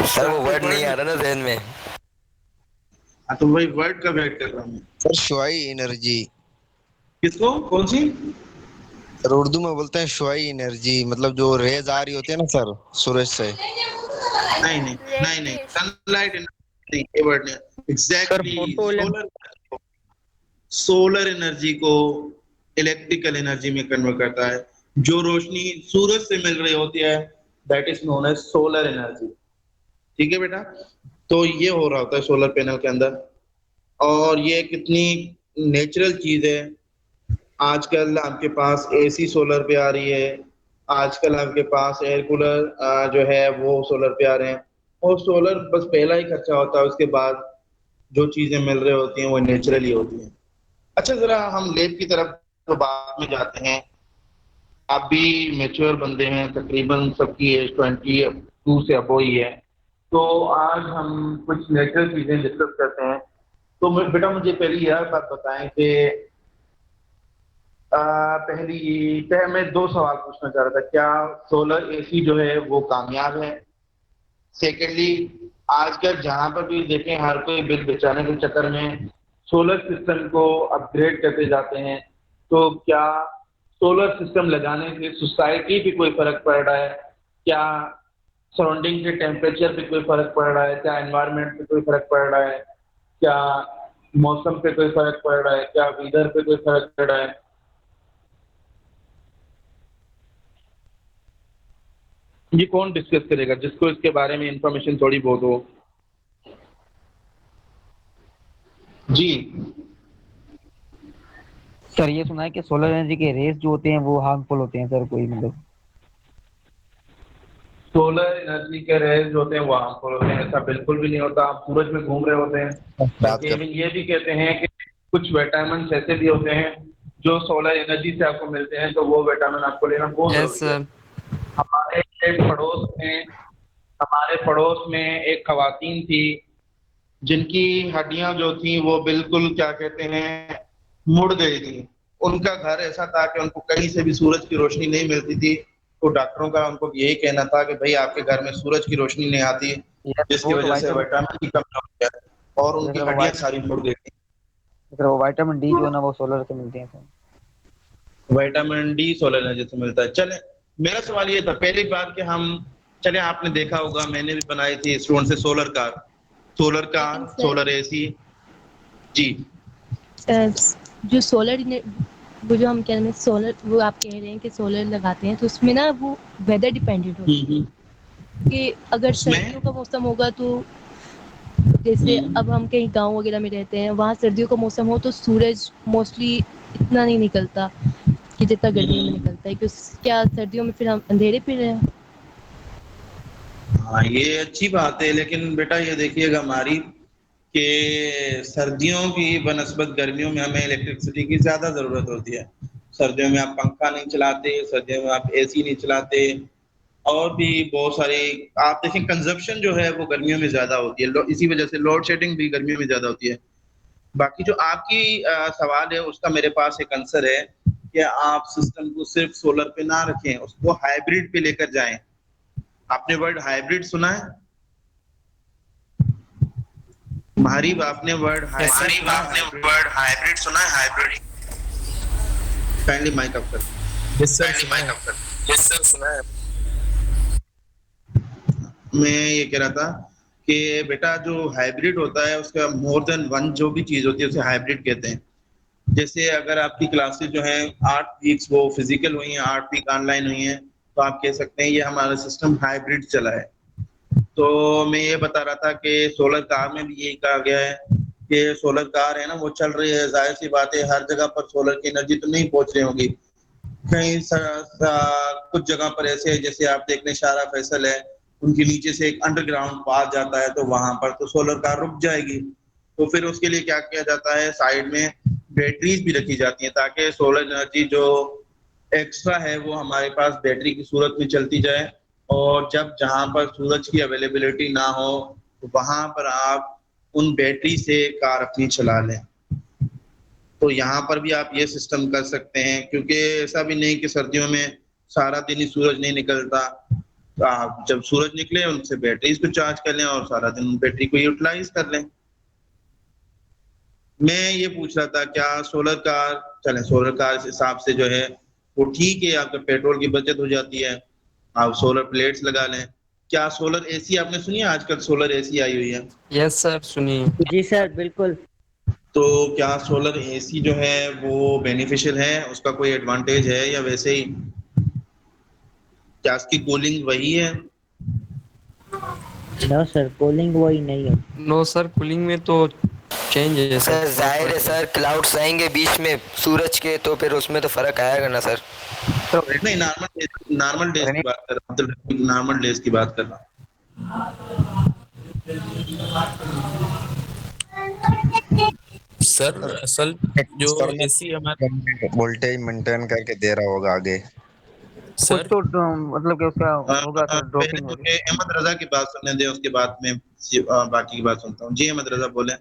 F: सर वो वर्ड नहीं आ रहा ना ज़हन में।
A: हाँ तो वही वर्ड का वेट कर रहा हूँ।
F: Sir Shuai energy.
A: किसको, कौन सी?
F: सर उर्दू में बोलते हैं शुआई एनर्जी, मतलब जो रेज आ रही होती है ना सर सूरज से।
A: नहीं नहीं नहीं नहीं, सनलाइट एनर्जी ये वर्ड नहीं। एग्जैक्टली सोलर एनर्जी को इलेक्ट्रिकल एनर्जी में कन्वर्ट करता है। जो रोशनी सूरज से मिल रही होती है that is known as solar energy. ठीक है बेटा, तो ये हो रहा होता है सोलर पैनल के अंदर। और ये कितनी नेचुरल चीज है। आजकल आपके पास एसी सोलर पे आ रही है, आजकल आपके पास एयर कूलर जो है वो सोलर पे आ रहे हैं। और सोलर बस पहला ही खर्चा होता है, उसके बाद जो चीजें मिल रही होती हैं वो नेचुरली होती हैं। अच्छा जरा हम लैब की तरफ तो बाद में जाते हैं। आप भी मेच्योर बंदे हैं, तकरीबन सबकी एज 22 से अबो ही है, तो आज हम कुछ नेचुरल चीजें डिस्कस करते हैं। तो बेटा मुझे पहली यह बात बताएं कि मैं दो सवाल पूछना चाह रहा था। क्या सोलर एसी जो है वो कामयाब है? सेकेंडली, आजकल जहां पर भी देखें हर कोई बिल बचाने के चक्कर में सोलर सिस्टम को अपग्रेड करते जाते हैं, तो क्या सोलर सिस्टम लगाने से सोसाइटी पे कोई फर्क पड़ रहा है? क्या सराउंडिंग के टेम्परेचर पे कोई फर्क पड़ रहा है? क्या एनवायरनमेंट पे कोई फर्क पड़ रहा है? क्या मौसम पे कोई फर्क पड़ रहा है? क्या वेदर पे कोई फर्क पड़ रहा है? ये कौन डिस्कस करेगा जिसको इसके बारे में इंफॉर्मेशन थोड़ी बहुत हो? जी
C: सर ये सुना है कि सोलर एनर्जी के रेस जो होते हैं वो हार्मफुल होते हैं सर, कोई मतलब।
A: सोलर एनर्जी के रेज होते हैं वो हार्मफुल होते हैं, ऐसा बिल्कुल भी नहीं होता। आप सूरज में घूम रहे होते हैं,
F: बात
A: बल्कि
F: कर
A: ये भी कहते हैं कि कुछ विटामिन ऐसे भी होते हैं जो सोलर एनर्जी से आपको मिलते हैं, तो वो विटामिन आपको लेना बहुत
J: यस
A: जरूरी है।
J: सर।
A: हमारे एक पड़ोस में हमारे पड़ोस में एक खवातीन थी जिनकी हड्डियां जो थी वो बिल्कुल क्या कहते हैं मुड़ गई थी। उनका घर ऐसा था कि उनको कहीं से भी सूरज की रोशनी नहीं मिलती थी, तो डॉक्टरों का उनको यही कहना था कि भाई आपके घर में सूरज की रोशनी नहीं आती, जिसकी
C: वो तो
A: वजह से
C: विटामिन
A: विटामिन की कमी होती है और उनकी
C: वो
A: हड्डियां सारी मुड़ गई थी।
C: वो विटामिन डी जो है ना वो सोलर से मिलते हैं sir.
A: Vitamin D solar energy से मिलता है। चले, मेरा सवाल ये था पहली बार कि हम चले, आपने देखा होगा मैंने भी बनाई थी स्टूडेंट से सोलर कार,
D: लेकिन सर
A: सोलर एसी। जी
D: जो वो जो हम कह रहे हैं सोलर, वो आप कह रहे हैं कि सोलर लगाते हैं तो उसमें ना वो वेदर डिपेंडेंट होता है कि अगर सर्दियों का मौसम होगा तो जैसे अब हम कहीं गांव वगैरह में रहते हैं, वहाँ सर्दियों का मौसम हो तो सूरज मोस्टली इतना नहीं निकलता कि जितना गर्मियों में निकलता है, क्योंकि क्या सर्दियों में फिर हम अंधेरे पे रहे हैं।
A: हाँ, ये अच्छी बात है, लेकिन बेटा ये देखिएगा हमारी कि सर्दियों की बनस्बत गर्मियों में हमें इलेक्ट्रिसिटी की ज्यादा जरूरत होती है। सर्दियों में आप पंखा नहीं चलाते, सर्दियों में आप एसी नहीं चलाते, और भी बहुत सारे आप देखें कंजप्शन जो है वो गर्मियों में ज्यादा होती है। इसी वजह से लोड शेडिंग भी गर्मियों में ज्यादा होती है। बाकी जो आपकी सवाल है उसका मेरे पास एक आंसर है कि आप सिस्टम को सिर्फ सोलर पे ना रखें, उसको हाइब्रिड पे लेकर जाएं। आपने वर्ड हाइब्रिड सुना है? महारीब, आपने वर्ड हाइब्रिड सुना है? हाइब्रिड काइंडली माइक अप कर।
I: यस सर सुना है।
A: मैं ये कह रहा था कि बेटा जो हाइब्रिड होता है उसका मोर देन वन जो भी चीज होती है उसे हाइब्रिड कहते हैं। जैसे अगर आपकी क्लासेस जो हैं 8 वीक्स वो फिजिकल हुई हैं, 8 वीक ऑनलाइन हुई हैं, तो आप कह सकते हैं ये हमारा सिस्टम हाइब्रिड चला है। तो मैं ये बता रहा था कि सोलर कार में भी यही कहा गया है कि सोलर कार है ना वो चल रही है, जाहिर सी बात है हर जगह पर सोलर की एनर्जी तो नहीं पहुंच रही होगी। कहीं कुछ जगह पर ऐसे है, जैसे आप देख लें शारा फैसल है, उनके नीचे से एक अंडरग्राउंड पाथ जाता है, तो वहां पर तो सोलर कार रुक जाएगी। तो फिर उसके लिए क्या किया जाता है, साइड में बैटरीज भी रखी जाती हैं ताकि सोलर एनर्जी जो एक्स्ट्रा है वो हमारे पास बैटरी की सूरत में चलती जाए, और जब जहां पर सूरज की अवेलेबिलिटी ना हो तो वहां पर आप उन बैटरी से कार अपनी चला लें। तो यहाँ पर भी आप ये सिस्टम कर सकते हैं, क्योंकि ऐसा भी नहीं कि सर्दियों में सारा दिन ही सूरज नहीं निकलता। तो आप जब सूरज निकले उनसे बैटरीज को चार्ज कर लें और सारा दिन बैटरी को यूटिलाइज कर लें। मैं ये पूछ रहा था क्या सोलर कार चले, सोलर कार इस हिसाब से जो है वो ठीक है, आपका पेट्रोल की बचत हो जाती है, आप सोलर प्लेट्स लगा लें। क्या सोलर एसी आपने सुनी है? आजकल सोलर एसी आई हुई है।
J: यस सर सुनिए।
H: जी सर बिल्कुल।
A: तो क्या सोलर एसी जो है वो बेनिफिशियल है, उसका कोई एडवांटेज है या वैसे ही क्या उसकी कूलिंग वही है?
H: नो सर, कूलिंग वही नहीं है।
J: नो सर, कूलिंग में तो चेंज है
K: सर। जाहिर है सर, क्लाउड्स आएंगे बीच में सूरज के, तो फिर उसमें तो फर्क आएगा ना सर।
A: तो नहीं, नॉर्मल डेज की बात कर रहा हूँ, नॉर्मल डेज की बात कर रहा हूँ।
I: सर असल जो एसी हमारे
F: वोल्टेज मेंटेन करके दे रहा होगा आगे
C: कुछ तो मतलब कि उसका होगा सर
A: पहले
C: ड्रॉपिंग।
A: मुझे अहमद रजा की बात सुनने दे, उसके बाद में बाकी की बात सुनता हूँ। जी अहमद रजा बोले।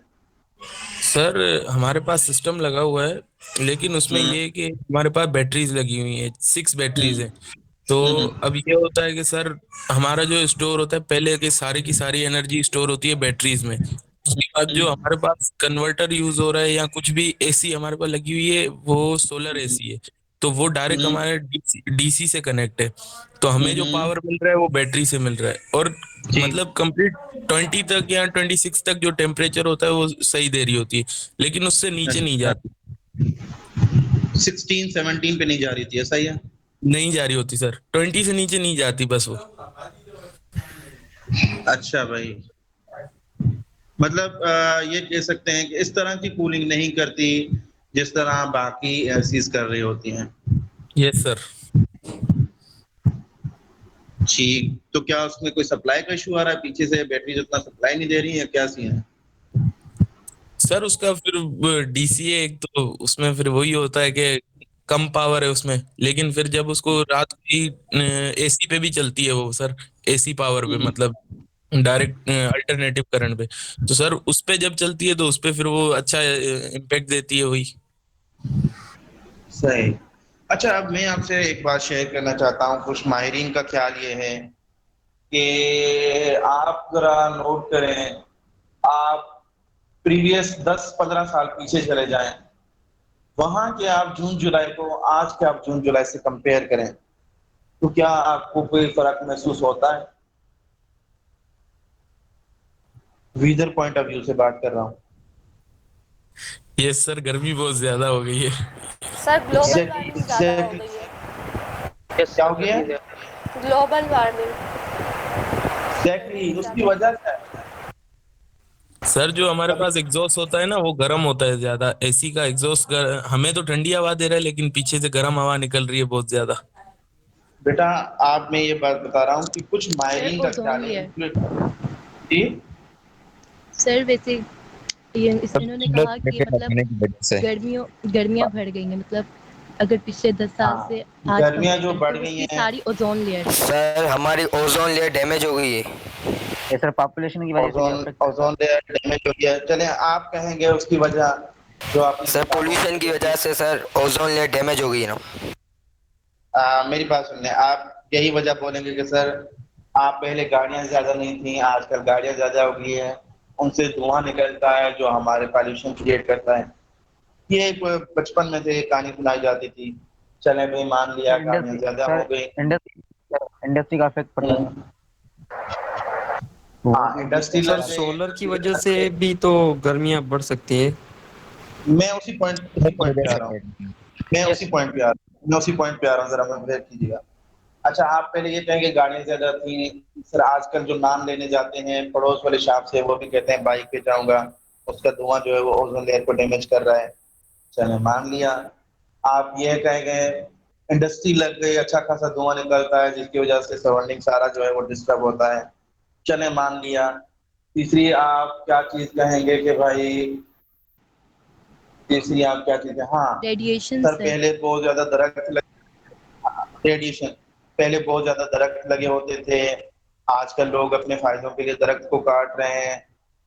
I: सर हमारे पास सिस्टम लगा हुआ है, लेकिन उसमें ये है कि हमारे पास बैटरीज लगी हुई है, 6 बैटरीज हैं। तो अब ये होता है कि सर हमारा जो स्टोर होता है, पहले की सारी एनर्जी स्टोर होती है बैटरीज में। उसके बाद जो हमारे पास कन्वर्टर यूज हो रहा है या कुछ भी एसी हमारे पास लगी हुई है वो सोलर एसी है, तो वो डायरेक्ट हमारे डीसी से कनेक्ट है। तो हमें जो पावर मिल रहा है वो बैटरी से मिल रहा है, और मतलब कंप्लीट 20 तक या 26 तक जो टेम्परेचर होता है वो सही दे रही होती है, लेकिन उससे नीचे नहीं जाती।
A: 16 17 पे नहीं जा रही थी, ऐसा ही है?
I: नहीं जा रही होती सर, 20 से नीचे नहीं जाती बस वो।
A: अच्छा भाई, मतलब ये कह सकते हैं कि इस तरह की कूलिंग नहीं करती जिस तरह बाकी एसीज कर रही होती हैं।
I: Yes sir.
L: ठीक, तो क्या उसमें कोई सप्लाई का इशू आ रहा है पीछे से, बैटरी जितना सप्लाई नहीं दे रही है, क्या सीन है?
I: सर उसका फिर डीसीए एक तो उसमें फिर वही होता है कि कम पावर है उसमें, लेकिन फिर जब उसको रात की एसी पे भी चलती है वो सर, एसी पावर पे मतलब डायरेक्ट अल्टरनेटिव करंट पे, तो सर उस पे जब चलती है तो उस पे फिर वो अच्छा इम्पैक्ट देती है वही।
L: सही। अच्छा, अब मैं आपसे एक बात शेयर करना चाहता हूँ। कुछ माहिरीन का ख्याल ये है कि आप जरा नोट करें, आप प्रीवियस 10-15 साल पीछे चले जाएं, वहां के आप जून जुलाई को आज के आप जून जुलाई से कंपेयर करें, तो क्या आपको कोई फर्क महसूस होता है? वेदर पॉइंट ऑफ व्यू से बात कर रहा हूँ।
I: यस सर, गर्मी बहुत ज्यादा हो गई है।
M: सर ग्लोबल
L: Exactly,
M: वार्मिंग ज्यादा हो गई है।
L: क्या हो गया?
M: ग्लोबल वार्मिंग
L: एग्जैक्टली, उसकी वजह से है।
I: सर जो हमारे पास एग्जॉस्ट होता है ना वो गर्म होता है ज्यादा, एसी का एग्जॉस्ट हमें तो ठंडी हवा दे रहा है लेकिन पीछे से गर्म हवा निकल रही है बहुत ज्यादा।
L: बेटा, आप मैं ये बात बता रहा हूँ कि कुछ माहिरीन का
D: ओजोन
L: ख्याल है
D: लेयर।
L: जी
D: सर वैसे ये इन्होंने कहा कि मतलब गर्मियाँ बढ़ गई हैं, मतलब अगर पिछले 10 साल से आज
L: गर्मियाँ
D: कंपेयर
L: जो
D: करें
L: बढ़
D: तो
L: गई
D: उसकी
L: हैं,
D: सारी ओजोन लेयर
K: सर हमारी ओजोन लेयर डैमेज हो गई है।
C: ये सर पॉपुलेशन की वजह से भी affect करता
L: ओजोन लेयर डैमेज हो गया। चले, आप कहेंगे उसकी वजह जो आपने
K: सर पोल्यूशन की वजह से सर ओजोन लेयर डैमेज हो गई है ना।
L: मेरी बात सुनने, आप यही वजह बोलेंगे कि सर आप पहले गाड़ियां ज्यादा नहीं थी, आजकल गाड़ियां ज्यादा हो गई है, उनसे धुआं निकलता है जो हमारे पॉल्यूशन क्रिएट करता है। ये एक बचपन में से कहानी सुनाई जाती थी। चले भाई, मान लिया
C: है।
L: गाड़ियां ज्यादा हो गई।
C: इंडस्ट्री का इफेक्ट पड़ता है।
L: हाँ, इंडस्ट्री
J: सर सोलर की वजह से भी तो गर्मियां बढ़ सकती है।
L: मैं उसी पॉइंट पे आ रहा हूँ। मैं उसी पॉइंट पे आ रहा हूँ, जरा मैं ब्रेक कीजिएगा। अच्छा, आप पहले ये कहेंगे गाड़ियां ज्यादा थी। सर आजकल जो नाम लेने जाते हैं पड़ोस वाले शॉप से, वो भी कहते हैं बाइक पे जाऊंगा, उसका धुआं जो है वो ओजोन लेयर को डैमेज कर रहा है। चले, मान लिया। आप ये कहेंगे इंडस्ट्री लग गई, अच्छा खासा धुआं निकलता है जिसकी वजह से सराउंडिंग सारा जो है वो डिस्टर्ब होता है। चले, मान लिया। तीसरी आप क्या चीज कहेंगे कि भाई, तीसरी आप क्या चीज है? हाँ
D: रेडिएशन
L: सर,
D: से
L: पहले बहुत ज्यादा दरख्त रेडिएशन, पहले बहुत ज्यादा दरख्त लगे होते थे। आजकल लोग अपने फायदों के लिए दरख्त को काट रहे हैं।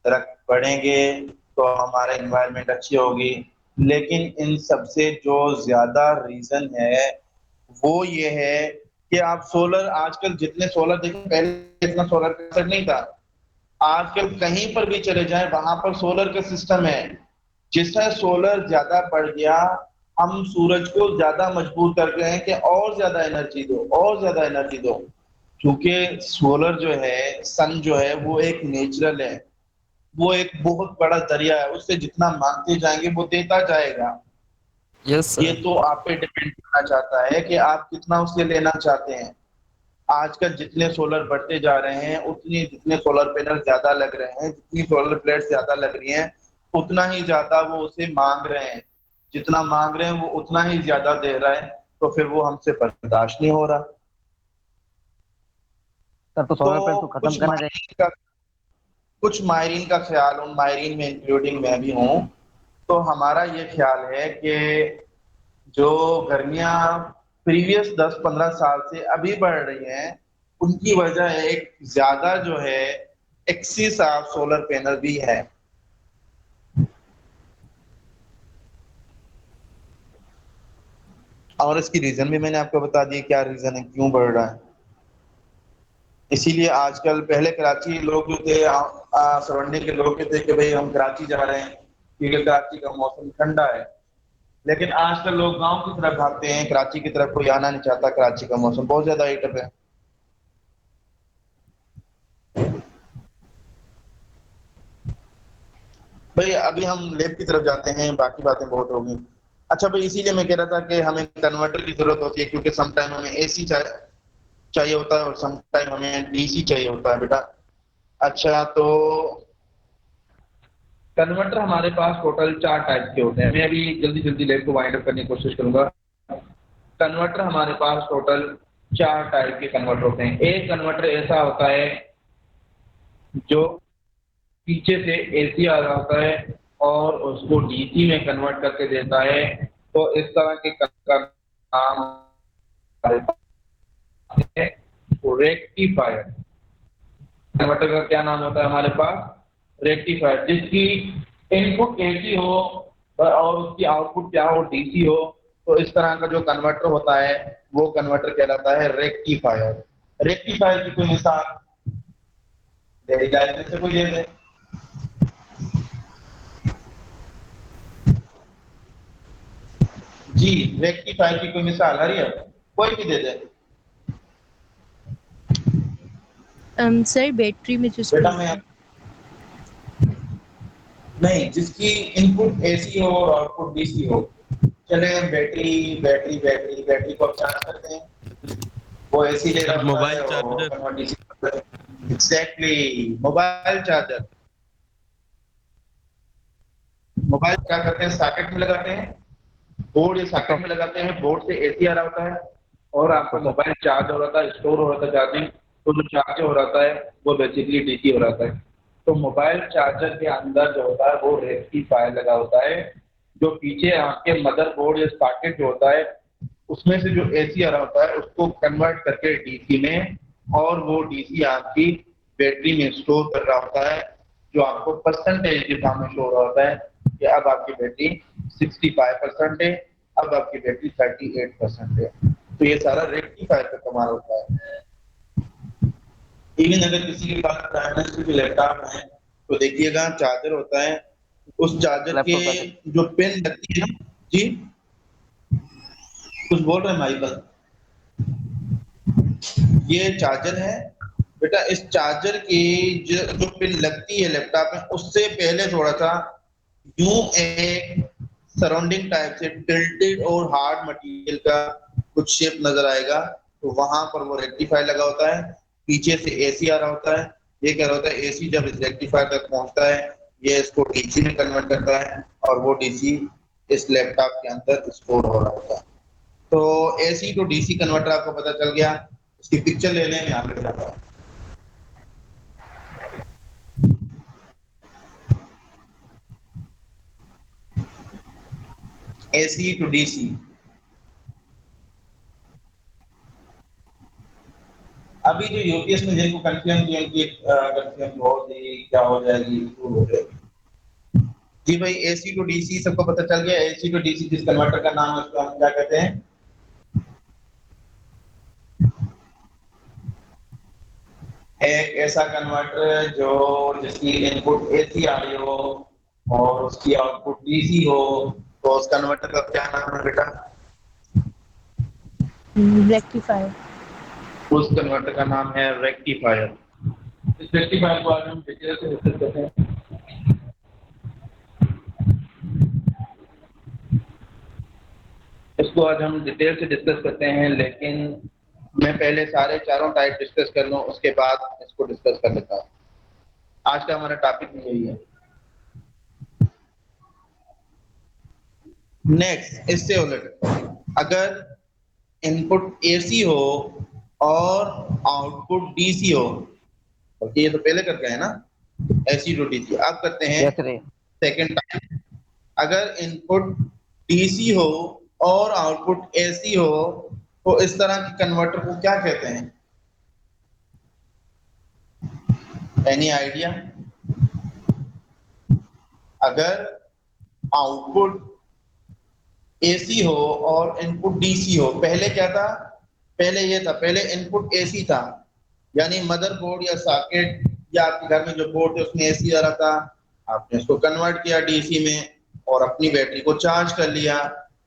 L: दरख्त बढ़ेंगे तो हमारा एनवायरनमेंट अच्छी होगी, लेकिन इन सबसे जो ज्यादा रीजन है वो ये है कि आप सोलर, आजकल जितने सोलर देखें, पहले इतना सोलर का असर नहीं था। आजकल कहीं पर भी चले जाएं वहां पर सोलर का सिस्टम है। जिससे सोलर ज्यादा बढ़ गया, हम सूरज को ज्यादा मजबूर कर रहे हैं कि और ज्यादा एनर्जी दो, और ज्यादा एनर्जी दो। क्योंकि सोलर जो है, सन जो है, वो एक नेचुरल है, वो एक बहुत बड़ा दरिया है, उससे जितना मांगते जाएंगे वो देता जाएगा।
J: यस
L: ये
J: सर।
L: तो आप पे डिपेंड करना चाहता है कि आप कितना उससे लेना चाहते हैं। आजकल जितने सोलर बढ़ते जा रहे हैं, उतनी जितने सोलर पैनल ज्यादा लग रहे हैं, जितनी सोलर प्लेट ज्यादा लग रही हैं, उतना ही ज्यादा वो उसे मांग रहे हैं। जितना मांग रहे हैं वो उतना ही ज्यादा दे रहा है, तो फिर वो हमसे बर्दाश्त नहीं हो रहा।
C: सर तो सोलर प्लेट को खत्म करना चाहिए।
L: कुछ माहिरीन का ख्याल, उन माहिरीन में इंक्लूडिंग मैं भी हूँ, तो हमारा ये ख्याल है कि जो गर्मियां प्रीवियस 10-15 साल से अभी बढ़ रही हैं, उनकी वजह एक ज्यादा जो है एक्सिस ऑफ सोलर पैनल भी है। और इसकी रीजन भी मैंने आपको बता दी क्या रीजन है, क्यों बढ़ रहा है। इसीलिए आजकल, पहले कराची लोग जो थे, सराउंडिंग के लोग कहते कि भाई हम कराची जा रहे हैं क्योंकि कराची का मौसम ठंडा है, लेकिन आजकल लोग गांव की तरफ भागते हैं, कराची की तरफ कोई आना नहीं चाहता, कराची का मौसम बहुत ज्यादा हीटअप है। भाई अभी हम लैब की तरफ जाते हैं, बाकी बातें बहुत होगी। अच्छा भाई, इसीलिए मैं कह रहा था कि हमें कन्वर्टर की जरूरत होती है, क्योंकि सम टाइम हमें एसी चाहिए होता है और सम टाइम हमें डीसी चाहिए होता है बेटा। अच्छा, तो कन्वर्टर हमारे पास टोटल 4 टाइप के होते हैं। मैं अभी जल्दी जल्दी लैब को वाइंड अप करने की कोशिश करूंगा। कन्वर्टर हमारे पास टोटल
A: 4 टाइप के कन्वर्टर होते हैं। एक कन्वर्टर ऐसा होता है जो पीछे से एसी आ रहा होता है और उसको डीसी में कन्वर्ट करके देता है। तो इस तरह के का नाम है रेक्टिफायर। कन्वर्टर का क्या नाम होता है हमारे पास? रेक्टिफायर। जिसकी इनपुट एसी हो और उसकी आउटपुट क्या हो? डीसी हो। तो इस तरह का जो कन्वर्टर होता है वो कन्वर्टर कहलाता है रेक्टिफायर। रेक्टिफायर की कोई मिसाल से कोई दे दे। जी, रेक्टिफायर की कोई मिसाल हरियर कोई भी दे दे।
D: सर बैटरी में जो
L: बेटा मैं नहीं, जिसकी इनपुट एसी हो और आउटपुट डीसी हो। चले बैटरी बैटरी बैटरी बैटरी को आप चार्ज करते हैं, वो एसी ले रहा होता
I: मोबाइल
L: है और
I: चार्जर।
L: कन्वर्ट डीसी करता है। Exactly, mobile charger. मोबाइल क्या करते हैं? सॉकेट में लगाते हैं, बोर्ड या सॉकेट में लगाते हैं, बोर्ड से एसी आ रहा होता है और आपका मोबाइल चार्ज हो रहा था, स्टोर हो रहा था चार्जिंग। तो जो चार्ज हो रहा है वो बेसिकली डीसी हो रहा है। तो मोबाइल चार्जर के अंदर जो होता है वो रेक्टिफायर लगा होता है, जो पीछे आपके मदरबोर्ड या सॉकेट जो होता है उसमें से जो एसी आ रहा होता है उसको कन्वर्ट करके डीसी में, और वो डीसी आपकी बैटरी में स्टोर कर रहा होता है, जो आपको परसेंटेज के सामने शो हो रहा होता है कि अब आपकी बैटरी 65% है, अब आपकी बैटरी 38% है। तो ये सारा रेक्टिफायर का कमाल होता है। इवन अगर किसी के पास प्राइमरी के लैपटॉप है तो देखिएगा चार्जर होता है, उस चार्जर के जो पिन लगती है। जी कुछ बोल रहे हैं माइकल? ये चार्जर है बेटा, इस चार्जर की जो पिन लगती है लैपटॉप में उससे पहले थोड़ा सा यूं एक सराउंडिंग टाइप से टिल्टेड और हार्ड मटेरियल का कुछ शेप नजर आएगा, तो वहां पर वो रेक्टिफायर लगा होता है। पीछे से एसी आ रहा होता है, ये क्या होता है एसी जब इस रेक्टिफायर तक पहुंचता है ये इसको डीसी में कन्वर्ट करता है और वो डीसी इस लैपटॉप के अंदर स्टोर हो रहा होता है। तो एसी टू डीसी कन्वर्टर आपको पता चल गया। इसकी पिक्चर लेने में आगे जाता है। एसी टू डीसी, अभी जो यूपीएस में जिनको कंफ्यूजन की उनकी कंफ्यूजन बहुत ही क्या हो जाएगी, दूर हो जाएगी। जी भाई, एसी टू डीसी सबको पता चल गया। एसी टू डीसी जिस कन्वर्टर का नाम है उसको हम क्या कहते हैं? एक ऐसा कन्वर्टर जो जिसकी इनपुट एसी आ रही हो और उसकी आउटपुट डीसी हो, तो उस कन्वर्टर का क्या नाम है बेटा?
D: रेक्टिफायर।
A: उस कन्वर्टर का नाम है रेक्टिफायर। इस रेक्टिफायर को आज हम डिटेल से डिस्कस करते हैं। इसको आज हम डिटेल से डिस्कस करते हैं, लेकिन मैं पहले सारे चारों टाइप डिस्कस कर लूं, उसके बाद इसको डिस्कस कर लेता हूं। आज का हमारा टॉपिक यही है। नेक्स्ट, इससे उलट अगर इनपुट एसी हो और आउटपुट डीसी हो, ये तो पहले कर गए ना एसी टू डीसी। अब करते हैं सेकंड टाइम। अगर इनपुट डीसी हो और आउटपुट एसी हो तो इस तरह के कन्वर्टर को क्या कहते हैं? Any idea? अगर आउटपुट एसी हो और इनपुट डीसी हो, पहले क्या था? पहले ये था, पहले इनपुट एसी था, यानी मदरबोर्ड या सॉकेट या आपके घर में जो बोर्ड है उसमें एसी आ रहा था, आपने इसको कन्वर्ट किया डीसी में और अपनी बैटरी को चार्ज कर लिया,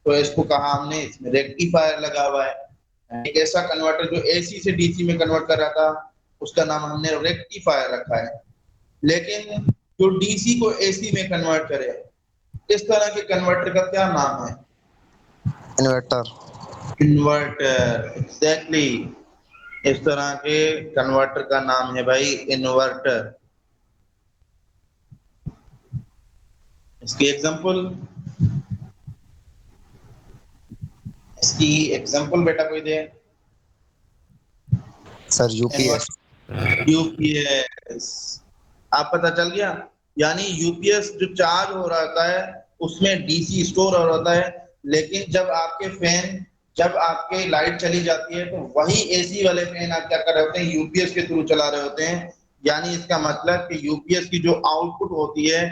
A: तो इसको कहा हमने इसमें रेक्टिफायर लगा हुआ है। एक ऐसा कन्वर्टर जो एसी से डीसी में कन्वर्ट कर रहा था उसका नाम हमने रेक्टिफायर रखा है। लेकिन जो डीसी को एसी में कन्वर्ट करे, इस तरह के कन्वर्टर का क्या नाम है?
F: इन्वर्टर।
L: Inverter, exactly. इस तरह के कन्वर्टर का नाम है भाई इन्वर्टर। इसकी एग्जांपल बेटा कोई दे?
F: Sir UPS.
L: यूपीएस आप पता चल गया। यानी यूपीएस जो चार्ज हो रहा होता है उसमें डीसी स्टोर हो रहा होता है, लेकिन जब आपके लाइट चली जाती है तो वही एसी वाले फैन आप क्या कर रहे होते हैं, यूपीएस के थ्रू चला रहे होते हैं। यानी इसका मतलब कि यूपीएस की जो आउटपुट होती है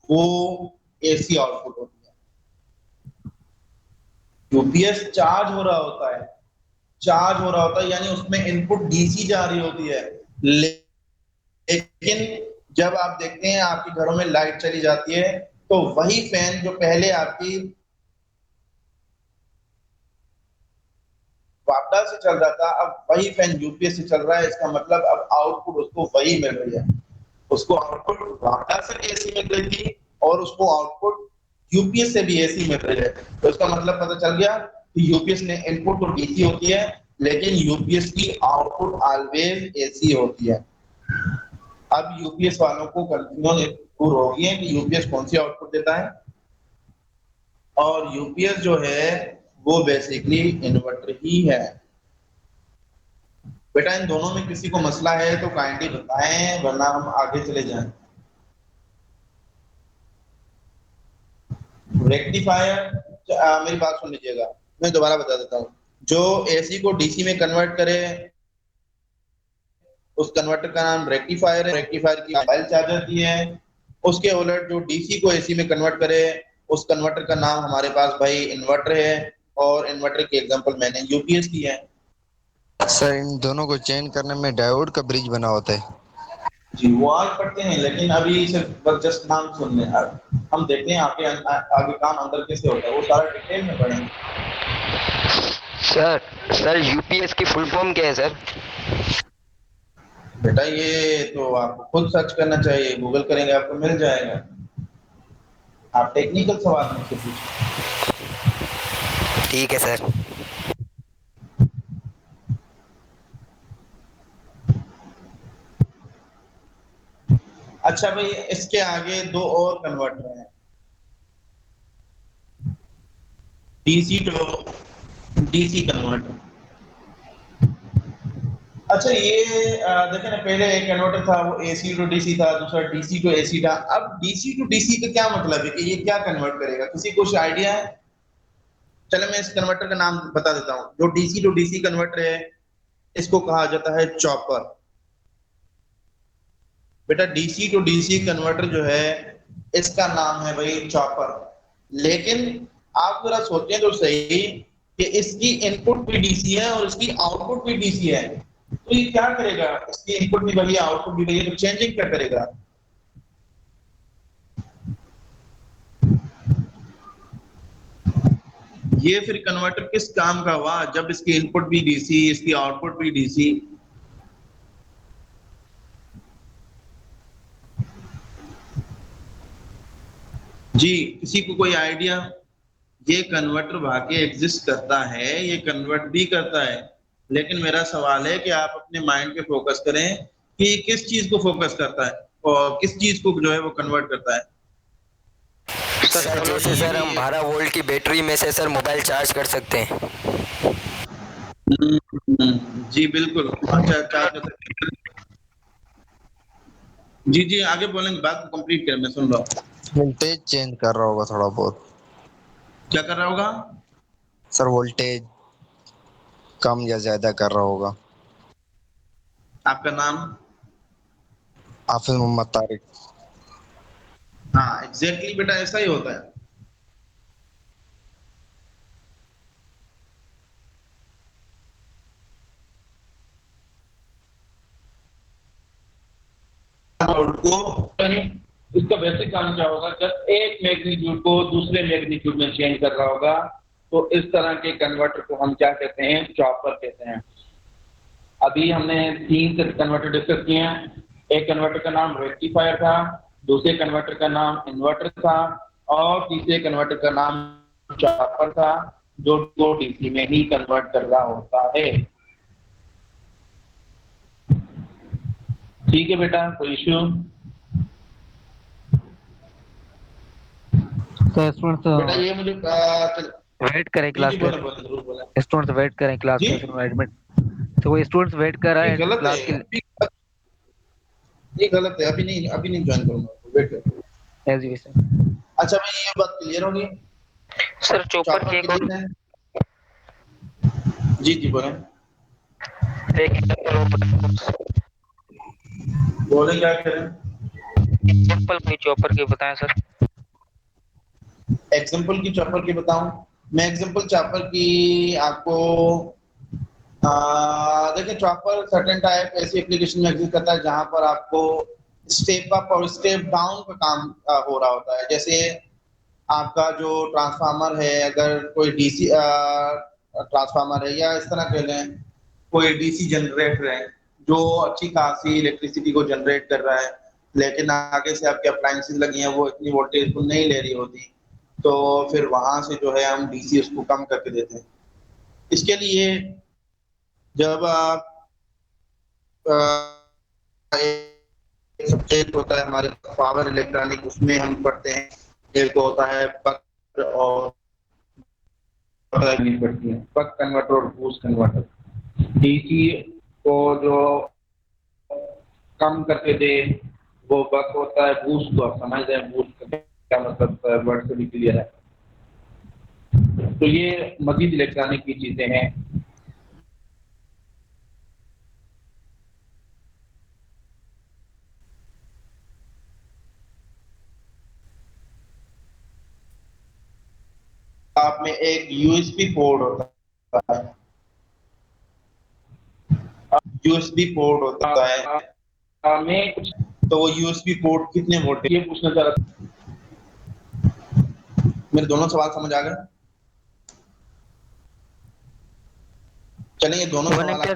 L: वो एसी आउटपुट होती है। यूपीएस चार्ज हो रहा होता है, यानी उसमें इनपुट डीसी जा रही होती है, लेकिन जब आप देखते हैं आपके घरों में लाइट चली जाती है तो वही फैन जो पहले आपकी वापडा से चल रहा था, अब वही फैन यूपीएस से चल रहा है। इसका मतलब अब आउटपुट उसको वही मिल रही है, उसको आउटपुट वापडा से एसी मिल रही थी और उसको आउटपुट यूपीएस से भी एसी मिल रही है। तो इसका मतलब पता चल गया कि यूपीएस में इनपुट तो डीसी होती है, लेकिन यूपीएस की आउटपुट ऑलवेज एसी होती है। अब यूपीएस वालों को कंफ्यूजन दूर हो गई है कि यूपीएस कौन सी आउटपुट देता है, और यूपीएस जो है वो बेसिकली इन्वर्टर ही है। बेटा इन दोनों में किसी को मसला है तो काइंडली बताएं, वरना हम आगे चले जाएं। रेक्टिफायर, मेरी बात सुन लीजिएगा, मैं दोबारा बता देता हूँ। जो एसी को डीसी में कन्वर्ट करे उस कन्वर्टर का नाम रेक्टिफायर है। रेक्टिफायर की मोबाइल चार्जर दी है। उसके उलट जो डीसी को एसी में कन्वर्ट करे उस कन्वर्टर का नाम हमारे पास भाई इन्वर्टर है, और इन्वर्टर की एग्जांपल मैंने यूपीएस की है।
F: सर इन दोनों को चेंज करने में डायोड का ब्रिज बना होता है।
L: जी वो आज पढ़ते हैं, लेकिन अभी सिर्फ बस जस्ट नाम सुन लें। हम देखते हैं आगे काम अंदर कैसे होता है, वो सारा डिटेल में पढ़ेंगे।
K: सर यूपीएस की फुल फॉर्म क्या है सर?
L: बेटा ये तो आपको खुद सर्च करना चाहिए, गूगल करेंगे आपको मिल जाएगा। आप टेक्निकल सवाल मुझसे पूछिए।
K: ठीक है सर।
L: अच्छा भाई इसके आगे दो और कन्वर्टर हैं, डीसी टू डीसी कन्वर्टर। अच्छा ये देखें ना, पहले एक कन्वर्टर था वो एसी टू डीसी था, दूसरा डीसी टू एसी था। अब डीसी टू डीसी का क्या मतलब है कि ये क्या कन्वर्ट करेगा, किसी को कुछ आइडिया है? चलो मैं इस कन्वर्टर का नाम बता देता हूँ। जो डीसी टू डीसी कन्वर्टर है इसको कहा जाता है चॉपर। बेटा डीसी टू डीसी कन्वर्टर जो है इसका नाम है भाई चॉपर। लेकिन आप जरा सोचें तो सही कि इसकी इनपुट भी डीसी है और इसकी आउटपुट भी डीसी है, तो ये क्या करेगा? इसकी इनपुट भी वही आउटपुट भी वही है, तो चेंजिंग क्या करेगा? ये फिर कन्वर्टर किस काम का हुआ जब इसकी इनपुट भी डीसी इसकी आउटपुट भी डीसी? जी किसी को कोई आइडिया? ये कन्वर्टर वाकई एग्जिस्ट करता है, ये कन्वर्ट भी करता है, लेकिन मेरा सवाल है कि आप अपने माइंड पे फोकस करें कि किस चीज को फोकस करता है और किस चीज को जो है वो कन्वर्ट करता है।
K: सर जैसे सर हम 12 वोल्ट की बैटरी में से सर मोबाइल चार्ज कर सकते हैं।
L: जी बिल्कुल, अच्छा चार्ज कर सकते हैं। जी जी आगे बोलेंगे, बात को कंप्लीट करें, मैं सुन रहा हूँ।
F: वोल्टेज चेंज कर रहा होगा थोड़ा बहुत।
L: क्या कर रहा होगा?
F: सर वोल्टेज कम या ज्यादा कर रहा होगा।
L: आपका नाम?
F: हाफिज मोहम्मद तारिक।
L: हाँ एग्जैक्टली बेटा ऐसा ही होता है। इसका बेसिक काम क्या होगा? जब एक मैग्नीट्यूड को दूसरे मैग्नीट्यूड में चेंज कर रहा होगा तो इस तरह के कन्वर्टर को हम क्या कहते हैं? चॉपर कहते हैं। अभी हमने 3 कन्वर्टर डिस्कस किए हैं। एक कन्वर्टर का नाम रेक्टिफायर था, दूसरे कन्वर्टर का नाम इन्वर्टर था, और तीसरे कन्वर्टर का नाम चॉपर था, जो को डीसी में ही कन्वर्ट कर रहा होता है। ठीक है बेटा, कोई इश्यू?
C: तो स्टूडेंट्स
L: बेटा ये मुझे
C: वेट करें क्लास में, स्टूडेंट्स वेट करें क्लास में एडमिट तो वो स्टूडेंट्स वेट कर रहा
L: ये
C: है
L: गलत
C: क्लास
L: है,
C: के
L: ये गलत है। अभी नहीं ज्वाइन करूंगा, वेट कर।
C: एजुकेशन।
L: अच्छा भाई, ये बात क्लियर होगी।
K: सर चॉपर की
L: के लिए जी बोले बोले क्या करें।
K: एग्जाम्पल कोई चॉपर की बताएं सर।
L: एग्जाम्पल की चॉपर की बताऊं? मैं एग्जाम्पल चॉपर की आपको देखिए, चॉपर सर्टेन टाइप ऐसी एप्लीकेशन में एग्जिस्ट करता है जहां पर आपको स्टेप अप और स्टेप डाउन का काम हो रहा होता है। जैसे आपका जो ट्रांसफार्मर है, अगर कोई डीसी ट्रांसफार्मर है, या इस तरह कह लें कोई डीसी जनरेटर है जो अच्छी खासी इलेक्ट्रिसिटी को जनरेट कर रहा है, लेकिन आगे से आपके अप्लायंसेस लगी हैं वो इतनी वोल्टेज को नहीं ले रही होती, तो फिर वहां से जो है हम डीसी उसको कम करके देते हैं। इसके लिए जब आप एक सब्जेक्ट होता है हमारे पावर इलेक्ट्रॉनिक, उसमें हम पढ़ते हैं, एक होता है बक और पड़ती है बक कन्वर्टर और बूस्ट कन्वर्टर। डीसी को जो कम करके दे वो बक होता है, बूस्ट को आप समझ रहे हैं, बूस्ट का क्या मतलब वर्ड से भी क्लियर है। तो ये मजीद इलेक्ट्रॉनिक की चीजें हैं। आप में एक यूएसबी पोर्ट होता है, यूएसबी पोर्ट होता है में कुछ, तो वो यूएसबी पोर्ट कितने वोल्ट, ये पूछना चाह रहा था। मेरे दोनों सवाल समझ आ गए? चलेंगे दोनों सवाल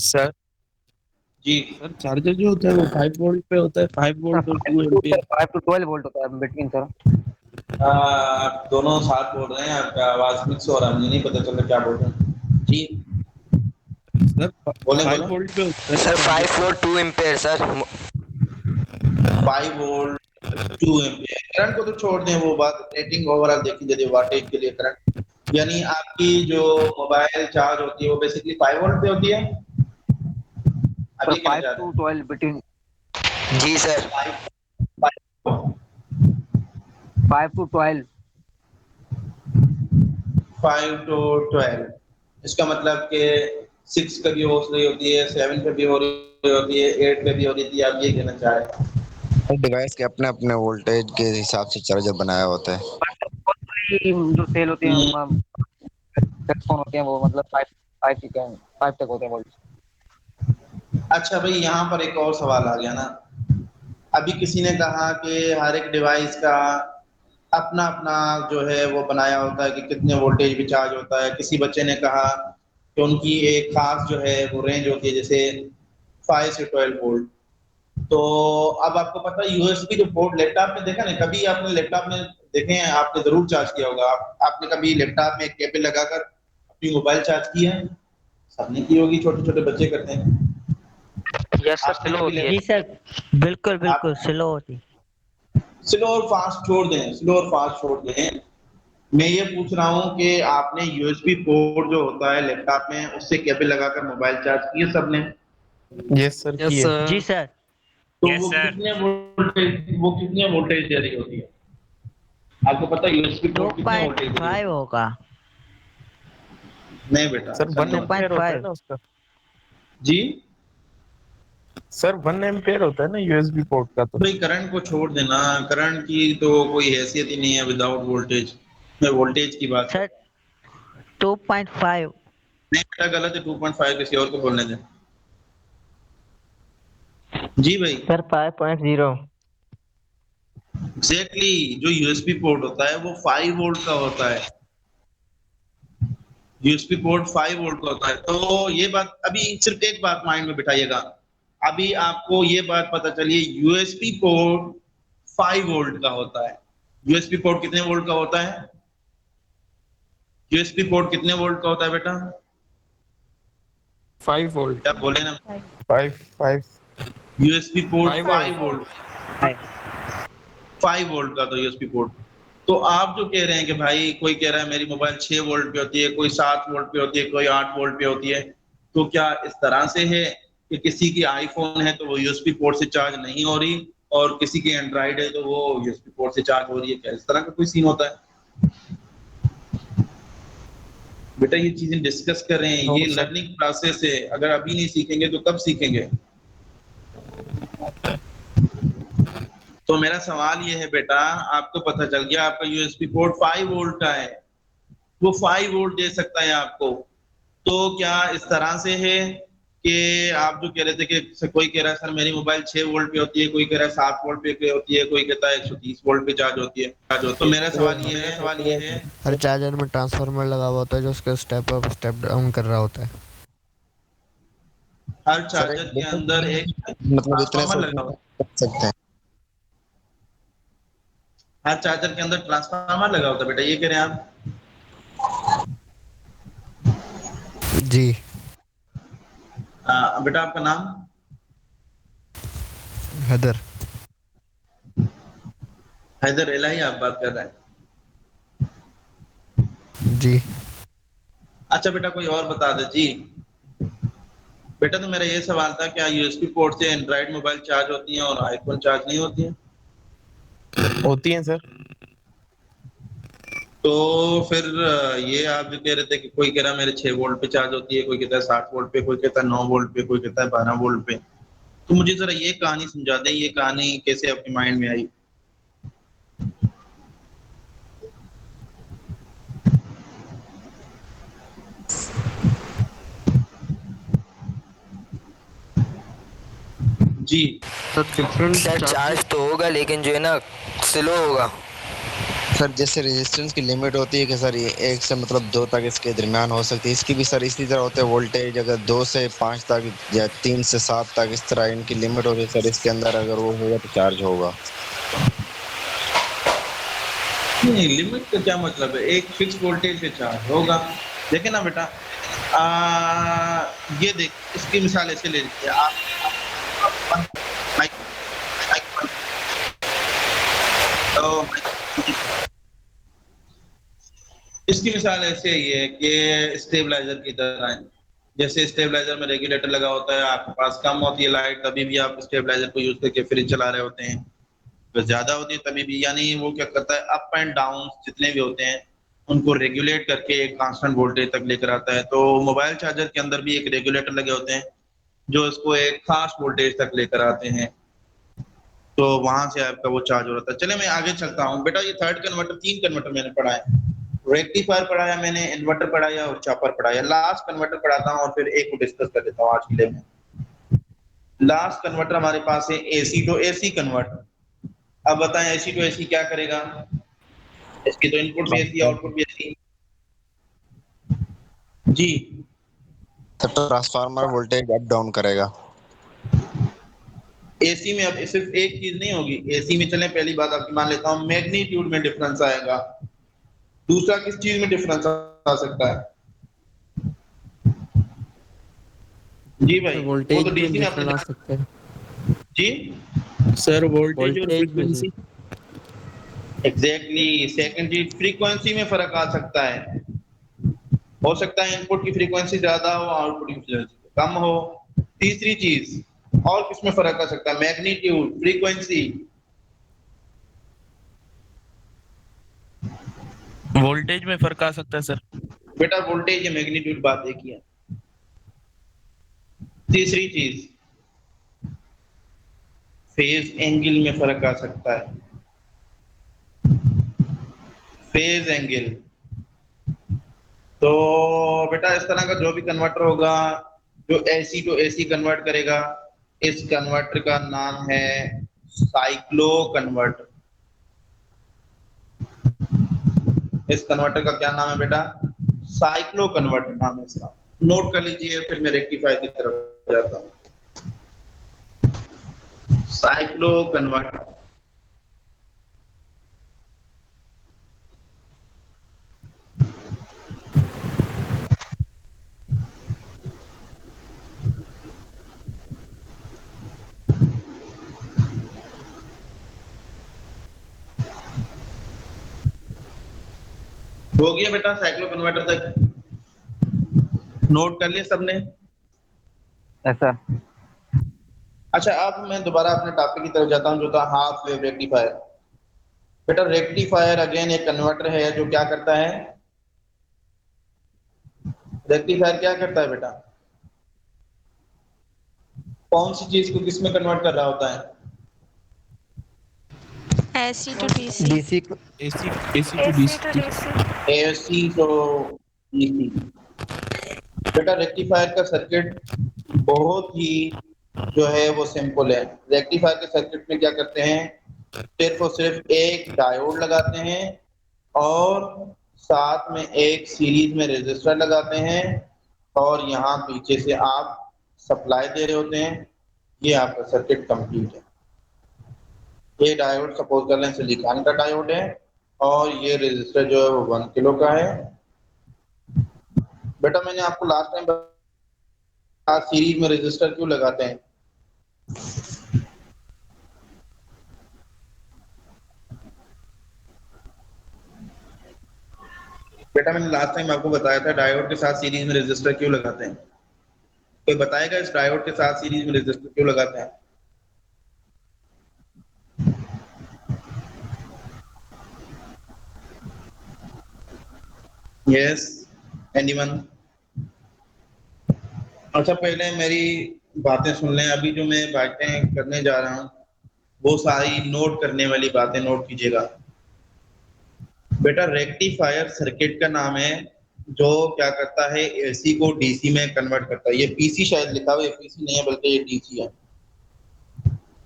I: सर
L: जी।
I: सर चार्जर जो होता है वो 5 वोल्ट पे होता है, 5 वोल्ट और 2 एम्पियर।
C: 5 to 12 वोल्ट होता है बिटवीन सर।
L: आप दोनों साथ बोल रहे हैं, आपका आवाज मिक्स हो रहा है, मुझे नहीं पता चल रहा क्या बोल रहे हैं जी।
I: सर
L: बोले
I: 5 वोल्ट पे होता है
K: sir 5 volt 2 ampere sir.
L: 5 volt 2 ampere. Current को तो छोड़ दें, वो बात रेटिंग ओवरऑल देखी जाती है वाटेज के लिए करंट। यानी आपकी जो मोबाइल चार्ज होती है वो बेसिकली 5 वोल्ट पे होती है। अभी
C: 5 to 12 बिटवीन।
K: जी सर
C: 5 to 12।
L: 5 to 12 इसका मतलब कि 6 कभी हो रही होती है, 7 पे भी हो रही होती है, 8 पे भी हो रही थी। आप ये कहना चाह रहे हैं?
F: डिवाइस के अपने अपने वोल्टेज के हिसाब से चार्जर बनाया होता है।
C: जो सेल होते हैं हेडफोन होते हैं वो मतलब 5 तक होते हैं वोल्ट।
L: अच्छा भाई, यहाँ पर एक और सवाल आ गया ना। अभी किसी ने कहा कि हर एक डिवाइस का अपना अपना जो है वो बनाया होता है कि कितने वोल्टेज भी चार्ज होता है। किसी बच्चे ने कहा कि उनकी एक खास जो है वो रेंज होती है, जैसे 5 से 12 वोल्ट। तो अब आपको पता है यूएसबी जो पोर्ट लैपटॉप में देखा ना, कभी आपने लैपटॉप में देखे हैं, आपने जरूर चार्ज किया होगा। आपने कभी लैपटॉप में एक केबल लगाकर अपनी मोबाइल चार्ज की है? सबने की होगी, छोटे छोटे बच्चे करते हैं।
K: यस सर स्लो होती है।
H: जी सर, बिल्कुल बिल्कुल स्लो होती।
L: स्लो और फास्ट छोड़ दें, स्लो और फास्ट छोड़ दें। मैं ये पूछ रहा हूँ कि आपने यूएसबी पोर्ट जो होता है लैपटॉप में उससे केबल लगाकर मोबाइल चार्ज किए सबने?
I: यस सर
H: जी सर।
L: तो वो कितने वोल्टेज दे रही होती है? आपको पता है यूएसबी पोर्ट कितने वोल्टेज दे रही है?
H: 2.5 होगा।
L: नहीं बेटा
I: सर 1 एम्पियर होता है ना उसका।
L: जी
I: सर 1 एम्पियर होता है ना यूएसबी पोर्ट का। तो
L: भाई करंट को छोड़ देना, करंट की तो कोई हैसियत ही नहीं है विदाउट वोल्टेज। मैं वोल्टेज की बात
H: सर 2.5।
L: नहीं बेटा गलत है, 2.5 किसी और को बोलने दें। जी भाई
H: सर 5.0।
L: एग्जैक्टली, जो यूएसबी पोर्ट होता है वो 5 वोल्ट का होता है। यूएसबी पोर्ट 5 वोल्ट का होता है। तो ये बात अभी सिर्फ एक बात माइंड में बिठाइएगा। अभी आपको ये बात पता चलिए यूएसबी पोर्ट 5 वोल्ट का होता है। यूएसबी पोर्ट कितने वोल्ट का होता है? यूएसबी पोर्ट कितने वोल्ट का होता है बेटा?
I: 5 वोल्ट।
L: क्या बोले ना?
I: 5
L: यूएसबी पोर्ट 5 वोल्ट, 5 वोल्ट का तो यूएसबी पोर्ट। तो आप जो कह रहे हैं कि भाई कोई कह रहा है मेरी मोबाइल 6 वोल्ट पे होती है, कोई 7 वोल्ट पे होती है, कोई 8 वोल्ट पे होती है, तो क्या इस तरह से है कि किसी की आईफोन है तो वो यूएसबी पोर्ट से चार्ज नहीं हो रही और किसी की एंड्रॉइड है तो वो यूएसबी पोर्ट से चार्ज हो रही है, क्या इस तरह का कोई सीन होता है? बेटा ये चीजें डिस्कस कर रहे हैं, ये लर्निंग प्रोसेस है, अगर अभी नहीं सीखेंगे तो कब सीखेंगे? तो मेरा सवाल ये है बेटा, आपको पता चल गया आपका यूएसबी पोर्ट 5 वोल्ट का है, वो 5 वोल्ट दे सकता है आपको, तो क्या इस तरह से है कि आप जो कह रहे थे कि कोई कह रहा है सर मेरी मोबाइल 6 वोल्ट पे होती है, कोई कह रहा है 7 वोल्ट पे होती है, कोई कहता है 130 वोल्ट पे चार्ज होती है, तो मेरा सवाल ये है
N: हर चार्जर में ट्रांसफार्मर लगा हुआ होता है जो उसके स्टेप अप स्टेप डाउन कर रहा होता है।
L: हर चार्जर के अंदर एक
F: मतलब इतने
L: ट्रांसफार्मर लगा हुआ
F: कर सकते हैं।
L: हर चार्जर के अंदर ट्रांसफार्मर लगा होता है बेटा, ये कह रहे हैं आप?
N: जी
L: बेटा आपका नाम?
N: हैदर।
L: हैदर इलाही आप बात कर रहे हैं?
N: जी
L: अच्छा बेटा कोई और बता दे जी। बेटा तो मेरा ये सवाल था, क्या यूएसबी पोर्ट से एंड्रॉइड मोबाइल चार्ज होती हैं और आईफोन चार्ज नहीं होती हैं?
I: होती हैं सर।
L: तो फिर ये आप जो कह रहे थे कि कोई कह रहा है मेरे 6 वोल्ट पे चार्ज होती है, कोई कहता है 7 वोल्ट पे, कोई कहता है 9 वोल्ट पे, कोई कहता है 12 वोल्ट पे, तो मुझे जरा ये कहानी समझा दें, ये कहानी कैसे आपके माइंड में आई? जी
K: सर चार्ज तो होगा लेकिन जो है ना स्लो होगा।
F: सर जैसे रेजिस्टेंस की लिमिट होती है कि सर ये 1 से मतलब 2 तक इसके दरमियान हो सकती है, इसकी भी सर इसी तरह होते हैं वोल्टेज, अगर 2 से 5 तक या 3 से 7 तक इस तरह इनकी लिमिट होती है सर, इसके अंदर अगर वो होगा तो चार्ज होगा।
L: नहीं लिमिट का क्या मतलब है, एक फिक्स वोल्टेज पे चार्ज होगा। देखे ना बेटा, ये देख इसकी मिसाल ऐसे ले लीजिए आप, तो इसकी मिसाल ऐसे ही है कि स्टेबलाइजर की तरह है, जैसे स्टेबलाइजर में रेगुलेटर लगा होता है, आपके पास कम होती है लाइट तभी भी आप स्टेबलाइजर को यूज करके फ्रिज चला रहे होते हैं, तो ज्यादा होती है तभी भी, यानी वो क्या करता है अप एंड डाउन जितने भी होते हैं उनको रेगुलेट करके एक कांस्टेंट वोल्टेज तक लेकर आता है। तो मोबाइल चार्जर के अंदर भी एक रेगुलेटर लगे होते हैं जो इसको एक खास वोल्टेज तक लेकर आते हैं, तो वहां से आपका वो चार्ज हो रहा था। चले मैं आगे चलता हूँ बेटा, ये थर्ड कन्वर्टर, 3 कन्वर्टर मैंने पढ़ाया, रेक्टिफायर पढ़ाया मैंने, इन्वर्टर पढ़ाया और चॉपर पढ़ाया। लास्ट कन्वर्टर पढ़ाता हूँ और फिर एक को डिस्कस कर लेता हूँ आज के लिए में। लास्ट कन्वर्टर हमारे पास है एसी टू एसी कन्वर्टर। अब बताएं एसी टू एसी क्या करेगा? इसकी तो इनपुट भी एसी आउटपुट भी एसी। जी
F: तो ट्रांसफार्मर वोल्टेज अप डाउन करेगा।
L: एसी में अब सिर्फ एक चीज नहीं होगी, एसी में चले पहली बात आपकी मान लेता हूँ मैग्नीट्यूड में डिफरेंस आएगा, दूसरा किस चीज में डिफरेंस आ सकता है? जी भाई वो तो डीसी में अपने
J: आ सकते हैं
L: जी
I: सर, वोल्टेज और फ्रीक्वेंसी।
L: एग्जैक्टली। सेकंड चीज फ्रीक्वेंसी में फर्क आ सकता है, हो सकता है इनपुट की फ्रीक्वेंसी ज्यादा हो आउटपुट की फ्रीक्वेंसी कम हो। तीसरी चीज और किसमें फर्क आ सकता है? मैग्नीट्यूड, फ्रीक्वेंसी,
I: वोल्टेज में फर्क आ सकता है सर।
L: बेटा वोल्टेज या मैग्नीट्यूड बात एक ही है। तीसरी चीज फेज एंगल में फर्क आ सकता है, फेज एंगल। तो बेटा इस तरह का जो भी कन्वर्टर होगा जो एसी टू एसी कन्वर्ट करेगा, इस कन्वर्टर का नाम है साइक्लो कन्वर्टर। इस कन्वर्टर का क्या नाम है बेटा? साइक्लो कन्वर्टर नाम है इसका, नोट कर लीजिए, फिर मैं रेक्टिफायर की तरफ जाता हूँ। साइक्लो कन्वर्टर हो गया बेटा। साइक्लो कन्वर्टर तक नोट कर लिया सबने?
C: ऐसा।
L: अच्छा, अब मैं दोबारा अपने टॉपिक की तरफ जाता हूँ जो था हाफ वेव रेक्टिफायर। बेटा रेक्टिफायर अगेन एक कन्वर्टर है जो क्या करता है, रेक्टिफायर क्या करता है बेटा, कौन सी चीज को किस में कन्वर्ट कर रहा होता है?
M: AC to DC।
N: डीसी को
I: AC AC to
M: AC to
I: DC।
M: DC।
L: AC तो डीसी। बेटा रेक्टिफायर का सर्किट बहुत ही जो है वो सिंपल है। रेक्टिफायर के सर्किट में क्या करते हैं, सिर्फ और सिर्फ एक डायोड लगाते हैं और साथ में एक सीरीज में रेजिस्टर लगाते हैं और यहाँ पीछे से आप सप्लाई दे रहे होते हैं। ये आपका सर्किट कंप्लीट है। ये डायोड सपोज कर लें सिलिकॉन का डायोड है और ये रेजिस्टर जो है वो 1 किलो का है। बेटा मैंने आपको लास्ट टाइम बताया सीरीज में रेजिस्टर क्यों लगाते हैं। बेटा मैंने लास्ट टाइम आपको बताया था डायोड के साथ सीरीज में रेजिस्टर क्यों लगाते हैं। कोई बताएगा इस डायोड के साथ सीरीज में रेजिस्टर क्यों लगाते हैं? Yes anyone? अच्छा पहले मेरी बातें सुन लें। अभी जो मैं बातें करने जा रहा हूँ वो सारी नोट करने वाली बातें नोट कीजिएगा। बेटा रेक्टिफायर सर्किट का नाम है जो क्या करता है, एसी को डीसी में कन्वर्ट करता है। ये पीसी शायद लिखा हुआ है, पीसी नहीं है बल्कि ये डीसी है।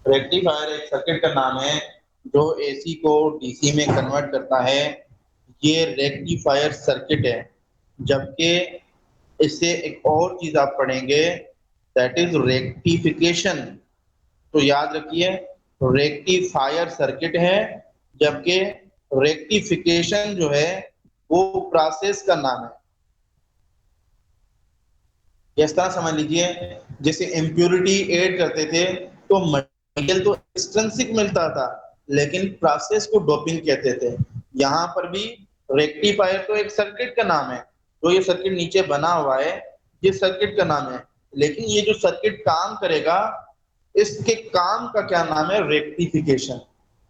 L: रेक्टिफायर एक सर्किट का नाम है जो एसी को डीसी में कन्वर्ट करता है। ये रेक्टिफायर सर्किट है। जबकि इससे एक और चीज आप पढ़ेंगे दैट इज रेक्टिफिकेशन। तो याद रखिए रेक्टिफायर सर्किट है जबकि रेक्टिफिकेशन जो है वो प्रोसेस का नाम है। इस तरह समझ लीजिए जैसे इम्प्योरिटी ऐड करते थे तो मटेरियल तो एक्सट्रिंसिक मिलता था लेकिन प्रोसेस को डोपिंग कहते थे। यहाँ पर भी रेक्टिफायर तो एक सर्किट का नाम है। जो ये सर्किट नीचे बना हुआ है ये सर्किट का नाम है, लेकिन ये जो सर्किट काम करेगा इसके काम का क्या नाम है, रेक्टिफिकेशन।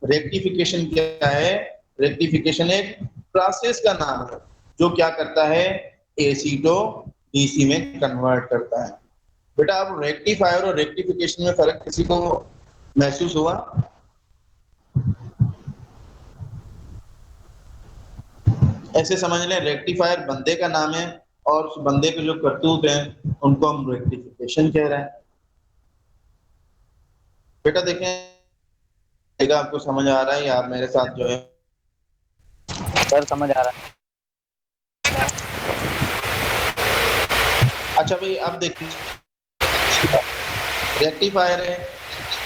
L: रेक्टिफिकेशन क्या है, रेक्टिफिकेशन एक प्रोसेस का नाम है जो क्या करता है, एसी को डीसी में कन्वर्ट करता है। बेटा अब रेक्टिफायर और रेक्टिफिकेशन में फर्क किसी को महसूस हुआ? ऐसे समझ लें रेक्टिफायर बंदे का नाम है और उस बंदे के जो करतूत हैं उनको हम रेक्टिफिकेशन कह रहे हैं। बेटा देखें आपको समझ आ रहा है या आप मेरे साथ जो है
C: सर समझ आ रहा है।
L: अच्छा भाई अब देखिए रेक्टिफायर है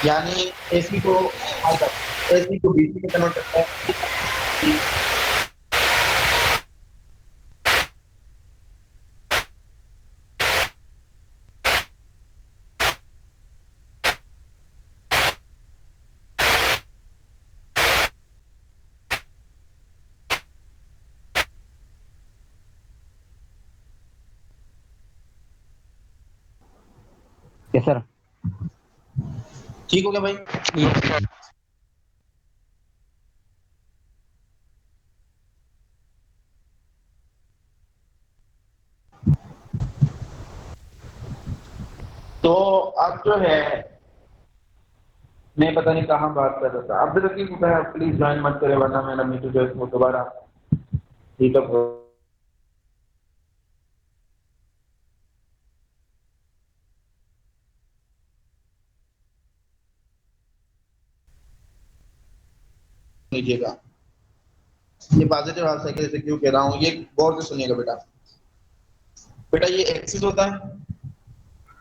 L: यानी एसी को डीसी में कन्वर्ट करता है।
C: सर
L: ठीक हो गया भाई? तो अब जो है मैं पता नहीं कहाँ बात कर रहा था। अब तक प्लीज ज्वाइन मत करें वरना मेरा मीटर जो है दोबारा ठीक है लीजिएगा। ये पॉजिटिव हाफ साइकिल से क्यों कह रहा हूँ ये गौर से सुनिएगा बेटा। बेटा ये एक्सिस होता है,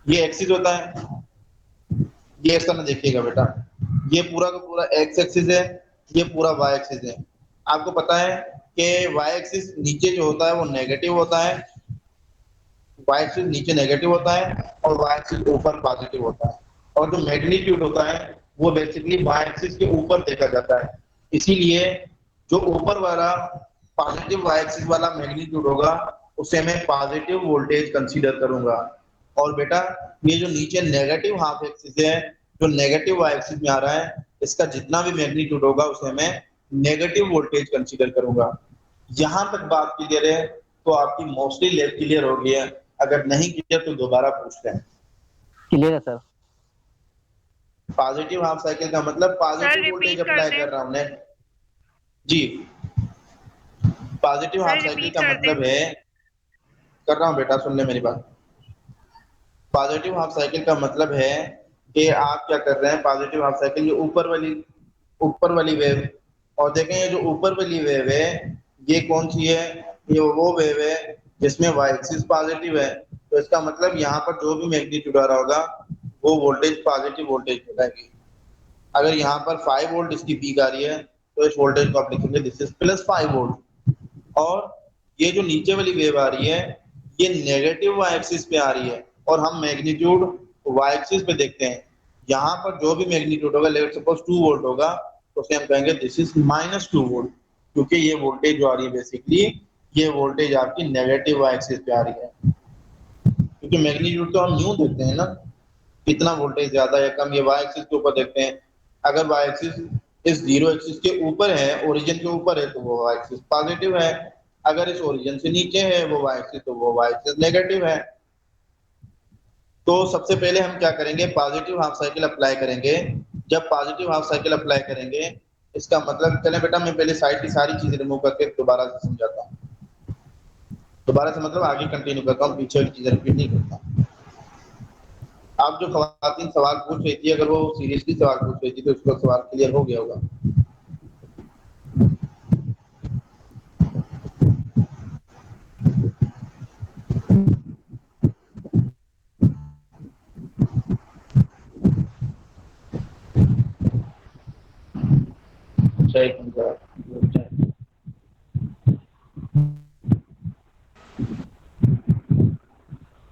L: ये एक्सिस होता है, ये इस तरह देखिएगा बेटा। ये पूरा का पूरा एक्स एक्सिस है, ये पूरा वाई एक्सिस है। आपको पता है कि वाई एक्सिस नीचे जो होता है वो नेगेटिव होता है, वाई एक्सिस नीचे नेगेटिव होता है और वाई एक्सिस ऊपर पॉजिटिव होता है। और जो मैग्नीट्यूड होता है वो बेसिकली वाई एक्सिस के ऊपर देखा जाता है। इसीलिए जो ऊपर वाला पॉजिटिव वाई एक्सिस वाला मैग्नीट्यूड होगा उसे मैं पॉजिटिव वोल्टेज कंसीडर करूंगा और बेटा ये जो नीचे नेगेटिव हाफ एक्सिस है, जो नेगेटिव वाई एक्सिस में आ रहा है, इसका जितना भी मैग्नीट्यूड होगा उसे मैं नेगेटिव वोल्टेज कंसीडर करूंगा। यहां तक बात क्लियर है तो आपकी मोस्टली लेफ्ट क्लियर हो गई है। अगर नहीं क्लियर तो दोबारा पूछ लें।
C: क्लियर है सर।
L: पॉजिटिव हाफ साइकिल का मतलब पॉजिटिव वोल्टेज अप्लाई कर रहा हूं मैं जी। पॉजिटिव हाफ साइकिल का मतलब है, कर रहा हूं बेटा, सुन ले मेरी बात। पॉजिटिव हाफ साइकिल का मतलब है कि आप क्या कर रहे हैं, पॉजिटिव हाफ साइकिल जो ऊपर वाली वेव, और देखें ये जो ऊपर वाली वेव है ये कौन सी है, ये वो वेव है जिसमें वाई एक्सिस पॉजिटिव है। तो इसका मतलब यहाँ पर जो भी मैग्नीट्यूड आ रहा होगा वो वोल्टेज पॉजिटिव वोल्टेज बताएगी। अगर यहाँ पर 5 वोल्ट इसकी पीक आ रही है तो इस वोल्टेज को आप लिखेंगे दिस इज +5 वोल्ट। और ये जो नीचे वाली वेव आ रही है ये नेगेटिव वाई एक्सिस पे आ रही है और हम मैग्नीट्यूड वाई एक्सिस पे देखते हैं। यहाँ पर जो भी मैग्नीट्यूड होगा, लेट्स सपोज 2 वोल्ट होगा, तो उसे हम कहेंगे दिस इज -2 वोल्ट, क्योंकि ये वोल्टेज जो आ रही है बेसिकली ये वोल्टेज आपकी नेगेटिव वाई एक्सिस पे आ रही है। क्योंकि मैग्नीट्यूड तो हम न्यू देखते हैं ना, कितना वोल्टेज ज्यादा या कम, ये वाई एक्सिस के ऊपर देखते हैं। अगर वाई एक्सिस इस जीरो एक्सिस के ऊपर है, ओरिजिन के ऊपर है, तो वो वाई एक्सिस पॉजिटिव है। अगर इस ओरिजिन से नीचे है वो वाई एक्सिस, तो वो वाई एक्सिस नेगेटिव है। तो सबसे पहले हम क्या करेंगे, पॉजिटिव हाफ साइकिल अप्लाई करेंगे। जब पॉजिटिव हाफ साइकिल अप्लाई करेंगे इसका मतलब, चले बेटा मैं पहले साइड की सारी चीजें रिमूव करके दोबारा से समझाता हूँ। दोबारा से मतलब आगे कंटिन्यू करता हूँ, पीछे की चीजें रिपीट नहीं करता। आप जो खवातीन सवाल पूछ रही थी, अगर वो सीरियसली सवाल पूछ रही थी तो उसका सवाल क्लियर हो गया होगा।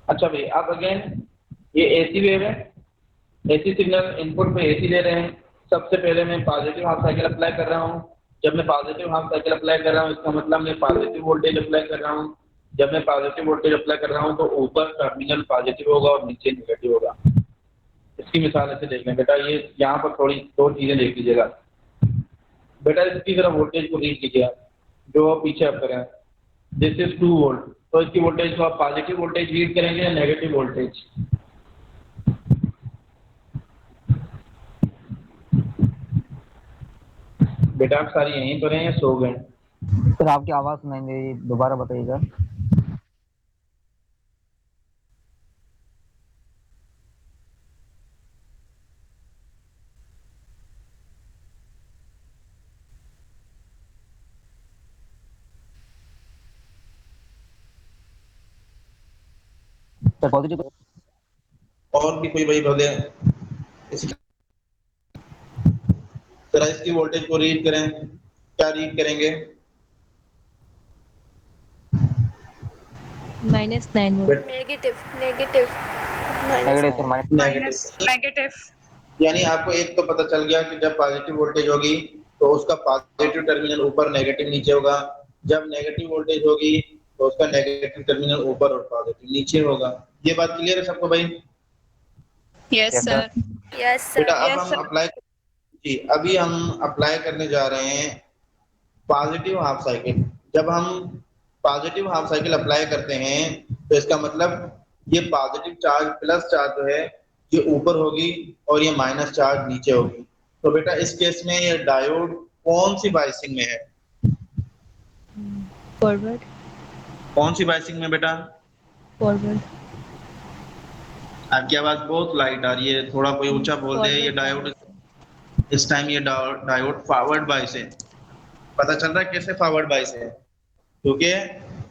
L: अच्छा भाई, अब अगेन ये एसी वेव है, एसी सिग्नल इनपुट पे एसी ले रहे हैं। सबसे पहले मैं पॉजिटिव हाफ साइकिल अप्लाई कर रहा हूँ। जब मैं पॉजिटिव हाफ साइकिल अप्लाई कर रहा हूँ इसका मतलब मैं पॉजिटिव वोल्टेज अप्लाई कर रहा हूँ। जब मैं पॉजिटिव वोल्टेज अप्लाई कर रहा हूँ तो ऊपर टर्मिनल पॉजिटिव होगा और नीचे नेगेटिव होगा। इसकी मिसाल ऐसे देख लें बेटा, ये यहाँ पर थोड़ी 2 चीजें देख लीजिएगा बेटा। इसकी तरह वोल्टेज को रीड कीजिए, जो पीछे आप करें, दिस इज 2 वोल्ट, तो इसकी वोल्टेज को आप पॉजिटिव वोल्टेज रीड करेंगे या नेगेटिव वोल्टेज? बेटा आप सारी यहीं पर हैं या सो गए?
C: सर आपकी आवाज सुनाई दे रही है, दोबारा बताइएगा। सर पॉजिटिव
L: और भी कोई भाई बोले जरा इसकी वोल्टेज को रीड करें, क्या रीड करेंगे?
D: -9 वोल्ट।
M: Negative
E: negative.
L: यानी आपको एक तो पता चल गया कि जब पॉजिटिव वोल्टेज होगी तो उसका पॉजिटिव टर्मिनल ऊपर, नेगेटिव नीचे होगा। जब नेगेटिव वोल्टेज होगी तो उसका नेगेटिव टर्मिनल ऊपर और पॉजिटिव नीचे होगा। ये बात क्लियर है सबको भाई?
E: Yes sir.
L: बेटा अब हम अप्लाई जी, अभी हम अप्लाई करने जा रहे हैं पॉजिटिव हाफ साइकिल। जब हम पॉजिटिव हाफ साइकिल अप्लाई करते हैं तो इसका मतलब ये पॉजिटिव चार्ज प्लस चार्ज जो है ये ऊपर होगी और ये माइनस चार्ज नीचे होगी। तो बेटा इस केस में ये डायोड कौन सी बाइसिंग में है?
D: फॉरवर्ड।
L: कौन सी बाइसिंग में बेटा?
D: फॉरवर्ड।
L: आपकी आवाज बहुत लाइट आ रही है, थोड़ा कोई ऊंचा बोल दे। ये डायोड इस टाइम ये डायोड फॉरवर्ड बाइस है। पता चल रहा है कैसे फॉरवर्ड बाइस है? क्योंकि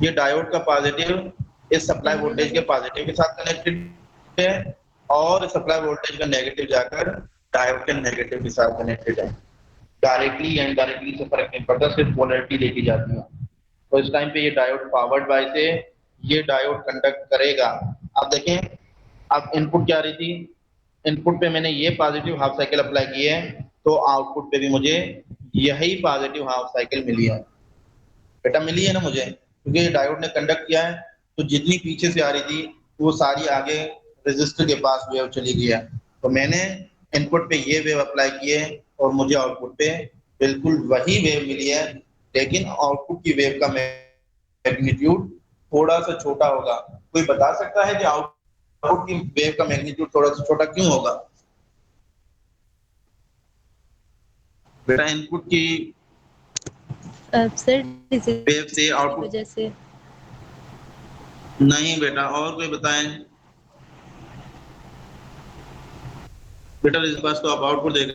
L: ये डायोड का पॉजिटिव इस सप्लाई वोल्टेज के पॉजिटिव के साथ कनेक्टेड है और सप्लाई वोल्टेज का नेगेटिव जाकर डायोड के नेगेटिव के साथ कनेक्टेड है। डायरेक्टली या इनडायरेक्टली से फर्क नहीं पड़ता, सिर्फ पोलैरिटी देखी जाती है। तो इस टाइम पे ये डायोड फॉरवर्ड बाइस है, ये डायोड कंडक्ट करेगा। अब देखें, अब इनपुट क्या आ रही थी, इनपुट पे मैंने ये पॉजिटिव हाफ साइकिल अप्लाई की है तो आउटपुट पे भी मुझे यही पॉजिटिव हाफ साइकिल मिली है। बेटा मिली है ना मुझे, क्योंकि डायोड ने कंडक्ट किया है तो जितनी पीछे से आ रही थी वो सारी आगे रजिस्टर के पास वेव चली गया, तो मैंने इनपुट पे ये वेव अप्लाई किए और मुझे आउटपुट पे बिल्कुल वही वेव मिली है, लेकिन आउटपुट की वेव का मैग्नीट्यूड थोड़ा सा छोटा होगा। कोई बता सकता है कि आउटपुट की वेव का मैग्नीट्यूड थोड़ा सा छोटा क्यों होगा? बेटा इनपुट की
D: सर
L: वेव से आउटपुट
D: वजह से
L: नहीं बेटा, और कोई बताएं बेटा। इस बात तो आप आउटपुट देख